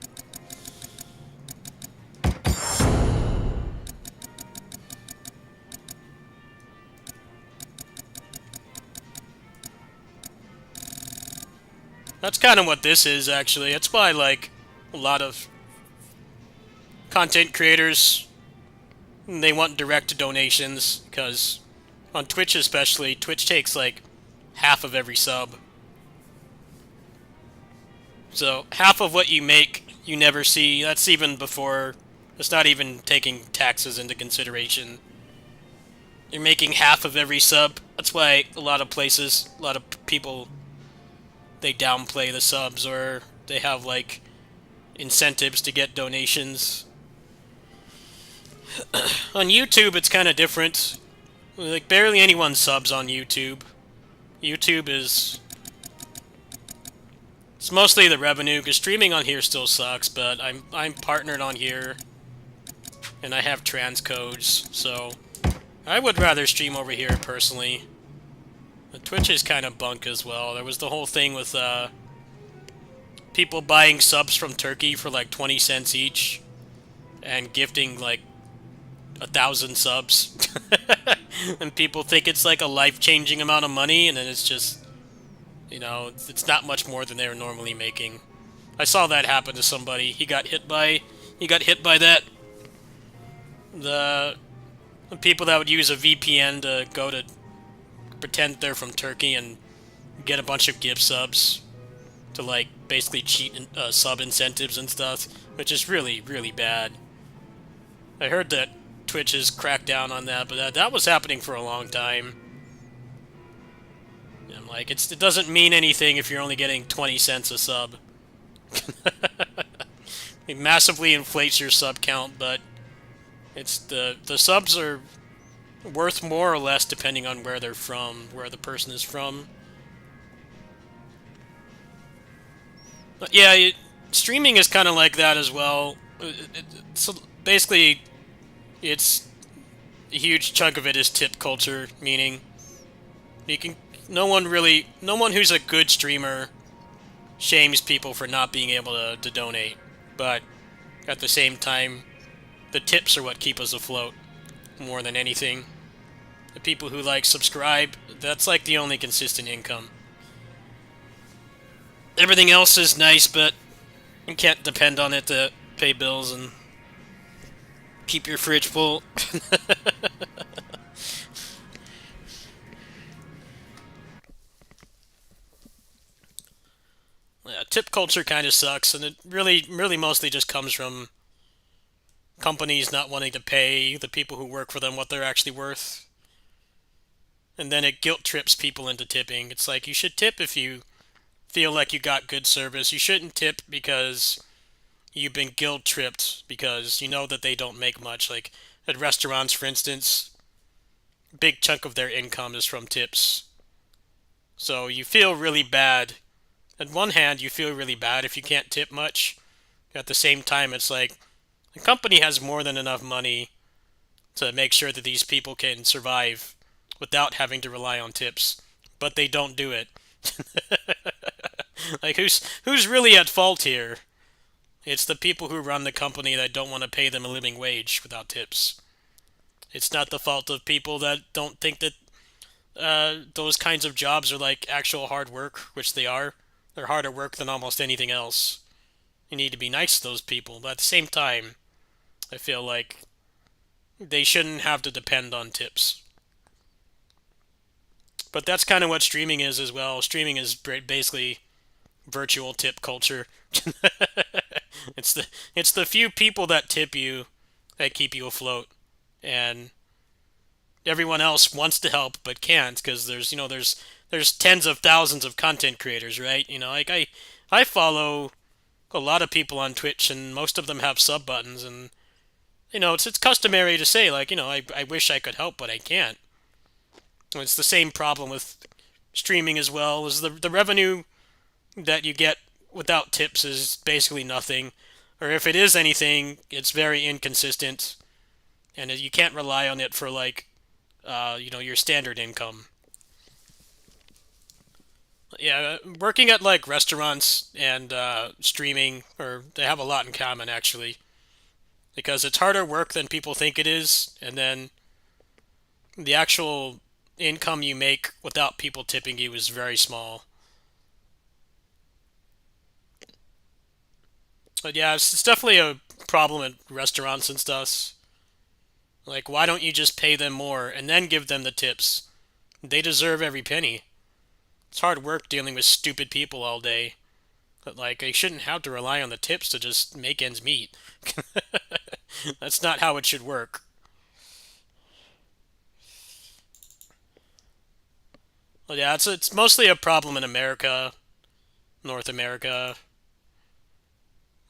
That's kind of what this is, actually. That's why, like, a lot of content creators, they want direct donations, because on Twitch especially, Twitch takes, like, half of every sub. So, half of what you make, you never see. That's even before, it's not even taking taxes into consideration. You're making half of every sub. That's why a lot of places, a lot of people, they downplay the subs, or they have, like, incentives to get donations. On YouTube, it's kind of different. Like, barely anyone subs on YouTube. YouTube is... it's mostly the revenue, because streaming on here still sucks, but I'm partnered on here, and I have transcodes, so I would rather stream over here, personally. The Twitch is kind of bunk as well. There was the whole thing with people buying subs from Turkey for like 20 cents each and gifting like 1,000 subs. And people think it's like a life-changing amount of money, and then it's just, you know, it's not much more than they're normally making. I saw that happen to somebody. He got hit by that. The people that would use a VPN to go to pretend they're from Turkey and get a bunch of gift subs to like basically cheat sub incentives and stuff, which is really, really bad. I heard that Twitch has cracked down on that, but that was happening for a long time. And like, it doesn't mean anything if you're only getting 20 cents a sub. It massively inflates your sub count, but it's the subs are worth more or less depending on where they're from, where the person is from. But yeah, streaming is kind of like that as well. So basically, it's a huge chunk of it is tip culture, meaning no one who's a good streamer shames people for not being able to donate, but at the same time, the tips are what keep us afloat more than anything. The people who like subscribe, that's like the only consistent income. Everything else is nice, but you can't depend on it to pay bills and keep your fridge full. Yeah, tip culture kind of sucks, and it really mostly just comes from companies not wanting to pay the people who work for them what they're actually worth. And then it guilt trips people into tipping. It's like, you should tip if you feel like you got good service. You shouldn't tip because you've been guilt tripped because you know that they don't make much. Like at restaurants, for instance, a big chunk of their income is from tips. So you feel really bad. On one hand, you feel really bad if you can't tip much. At the same time, it's like, the company has more than enough money to make sure that these people can survive without having to rely on tips, but they don't do it. Like, who's really at fault here? It's the people who run the company that don't want to pay them a living wage without tips. It's not the fault of people that don't think that those kinds of jobs are like actual hard work, which they are. They're harder work than almost anything else. You need to be nice to those people, but at the same time, I feel like they shouldn't have to depend on tips. But that's kind of what streaming is as well. Streaming is basically virtual tip culture. It's the few people that tip you that keep you afloat, and everyone else wants to help but can't because there's tens of thousands of content creators, right? Like I follow a lot of people on Twitch, and most of them have sub buttons, and it's customary to say, like, I wish I could help, but I can't. It's the same problem with streaming as well, is the revenue that you get without tips is basically nothing, or if it is anything, it's very inconsistent, and you can't rely on it for like, your standard income. Yeah, working at like restaurants and streaming, or they have a lot in common actually, because it's harder work than people think it is, and then the actual income you make without people tipping you is very small. But yeah, it's definitely a problem at restaurants and stuff. Like, why don't you just pay them more and then give them the tips? They deserve every penny. It's hard work dealing with stupid people all day. But, like, they shouldn't have to rely on the tips to just make ends meet. That's not how it should work. Well, yeah, it's mostly a problem in America, North America.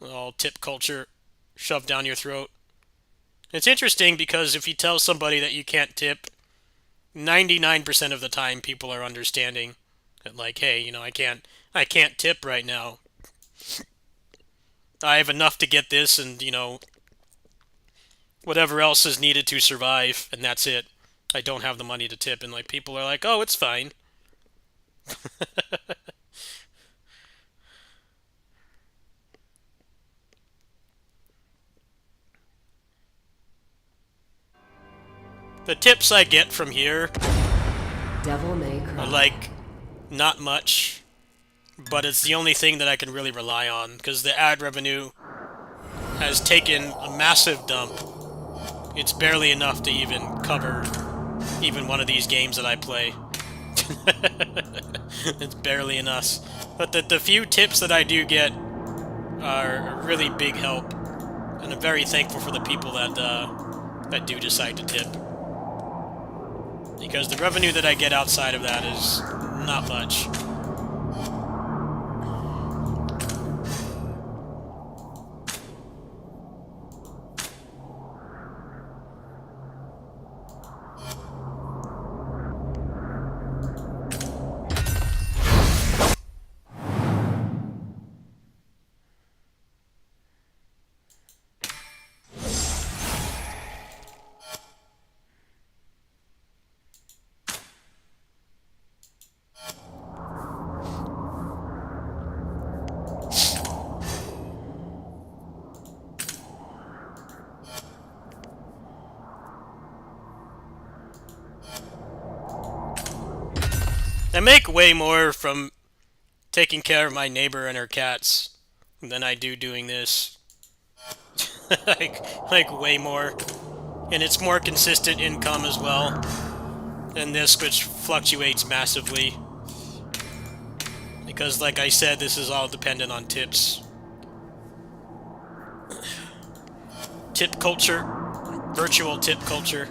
All tip culture shoved down your throat. It's interesting because if you tell somebody that you can't tip, 99% of the time people are understanding. That, like, hey, I can't tip right now. I have enough to get this and, whatever else is needed to survive, and that's it. I don't have the money to tip, and like people are like, "Oh, it's fine." The tips I get from here Devil May are Cry. like not much, but it's the only thing that I can really rely on because the ad revenue has taken a massive dump. It's barely enough to even cover even one of these games that I play. It's barely enough. But the few tips that I do get are a really big help, and I'm very thankful for the people that do decide to tip. Because the revenue that I get outside of that is not much. I make way more from taking care of my neighbor and her cats than I do doing this. like way more. And it's more consistent income as well than this, which fluctuates massively. Because like I said, this is all dependent on tips. Tip culture. Virtual tip culture.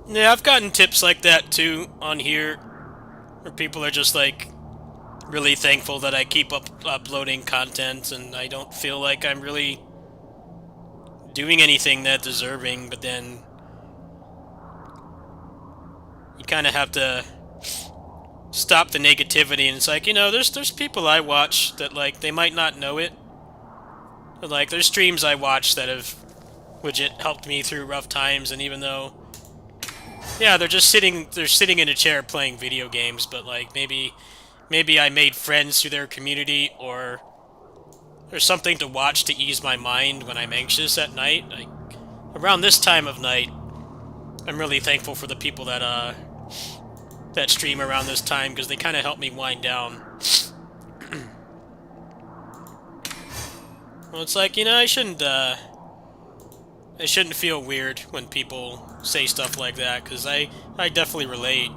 Yeah, I've gotten tips like that too on here, where people are just like really thankful that I keep uploading content and I don't feel like I'm really doing anything that deserving, but then you kind of have to stop the negativity, and it's like, you know, there's people I watch that like they might not know it, but like there's streams I watch that have legit helped me through rough times, and even though yeah, they're sitting in a chair playing video games, but like maybe I made friends through their community, or there's something to watch to ease my mind when I'm anxious at night. Like around this time of night, I'm really thankful for the people that stream around this time, because they kind of help me wind down. Well, it's like, you know, I shouldn't feel weird when people say stuff like that, because I definitely relate.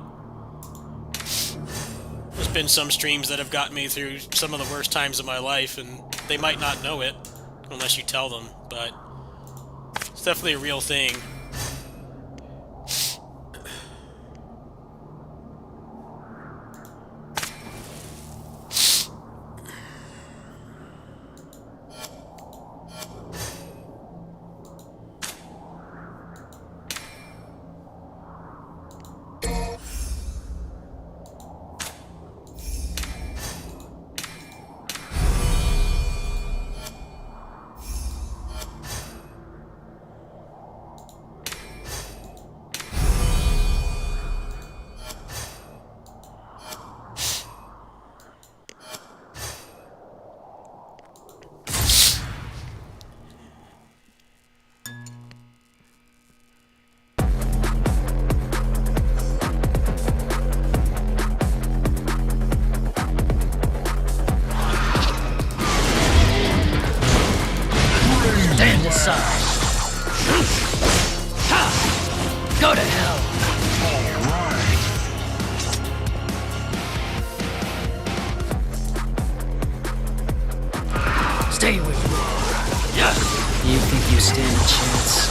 There's been some streams that have gotten me through some of the worst times of my life, and they might not know it unless you tell them, but it's definitely a real thing. Stay where you are. Yeah. You think you stand a chance?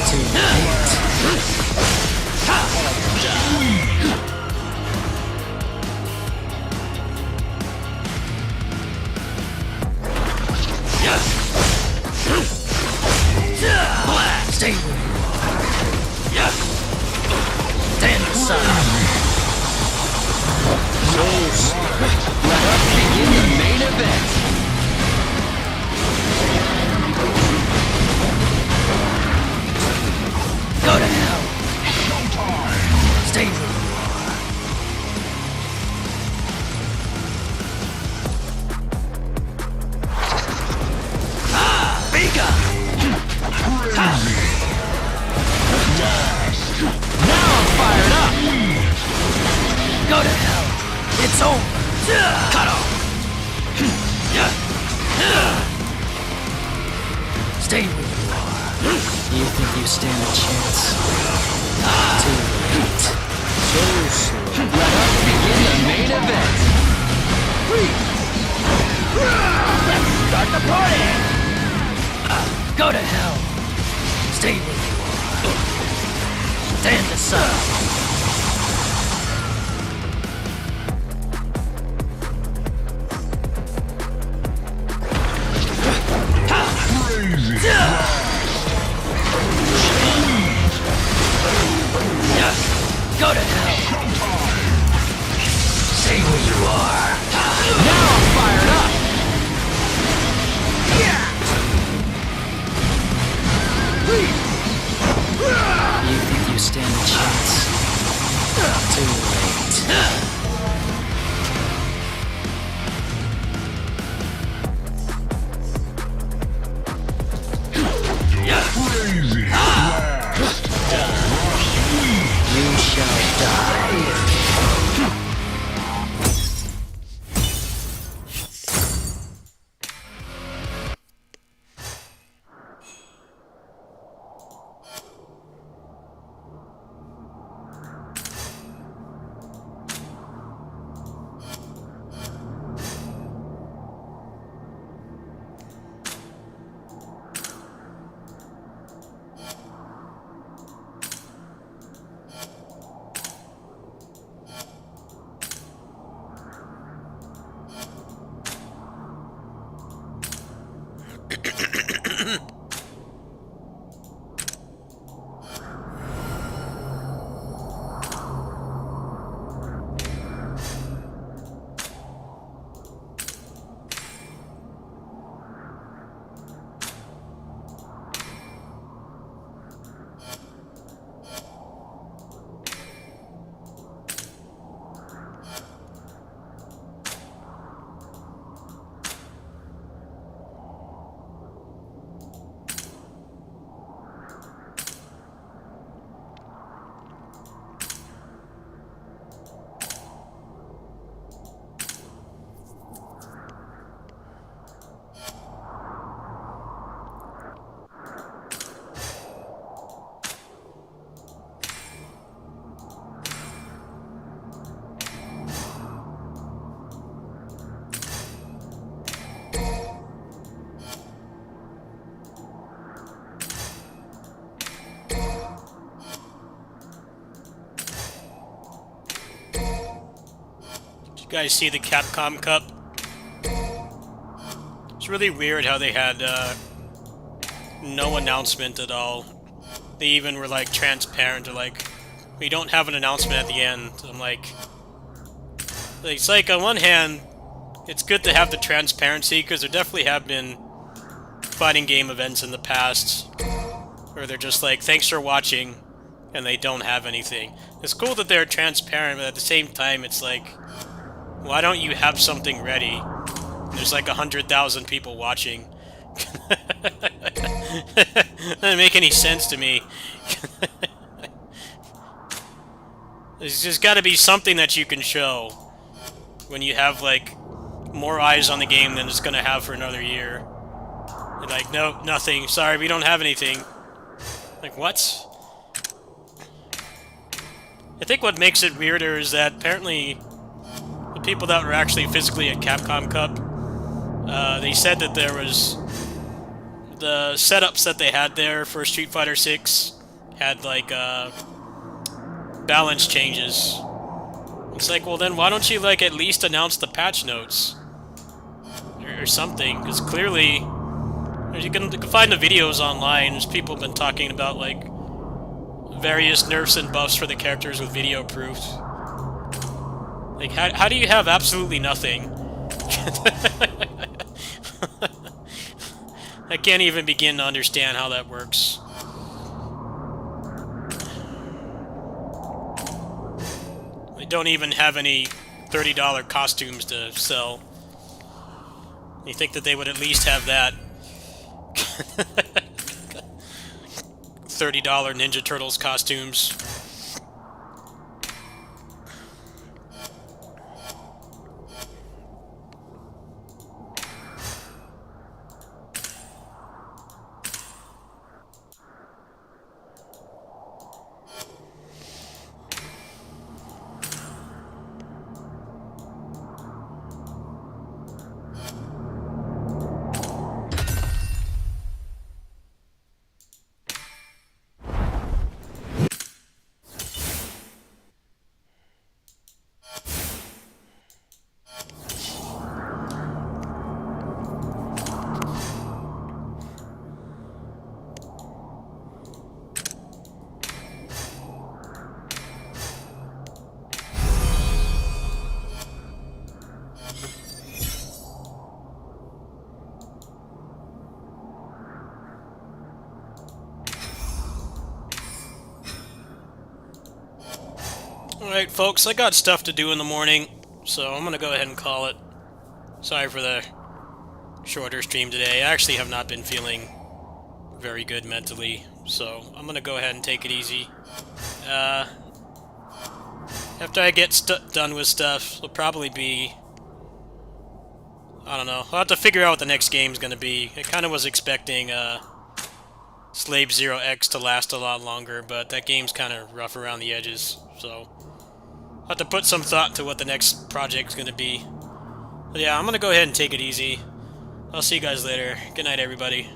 Too late. Stay where you are. Yeah. Stand aside. Let us begin the main event. Go to hell. Stay where you are. Ah, Vika! Now I'm fired up! Go to hell! It's over! Cut off! Stay where you are. You think you stand a chance? Too late. Let us begin the main event! Start the party! Go to hell! Stay where you are. Stand aside! Go to hell! Stay where you are! Now I'm fired up! You think you stand a chance? Too late. You shall die. You guys see the Capcom Cup? It's really weird how they had no announcement at all. They even were like transparent. They're like, we don't have an announcement at the end. I'm like, it's like on one hand, it's good to have the transparency because there definitely have been fighting game events in the past where they're just like, thanks for watching, and they don't have anything. It's cool that they're transparent, but at the same time, it's like, why don't you have something ready? There's like 100,000 people watching. That doesn't make any sense to me. There's just got to be something that you can show when you have like more eyes on the game than it's going to have for another year. You're like, no, nothing. Sorry, we don't have anything. Like, what? I think what makes it weirder is that apparently the people that were actually physically at Capcom Cup They said that there was the setups that they had there for Street Fighter 6 had like balance changes. It's like, well then why don't you like at least announce the patch notes or something? Because clearly you can find the videos online. There's people have been talking about like various nerfs and buffs for the characters with video proof. Like how do you have absolutely nothing? I can't even begin to understand how that works. They don't even have any $30 costumes to sell. You think that they would at least have that? $30 Ninja Turtles costumes. Alright, folks, I got stuff to do in the morning, so I'm gonna go ahead and call it. Sorry for the shorter stream today. I actually have not been feeling very good mentally, so I'm gonna go ahead and take it easy. After I get done with stuff, it'll probably be... I don't know. I'll have to figure out what the next game's gonna be. I kind of was expecting Slave Zero X to last a lot longer, but that game's kind of rough around the edges, so... I'll have to put some thought to what the next project's gonna be. But yeah, I'm gonna go ahead and take it easy. I'll see you guys later. Good night, everybody.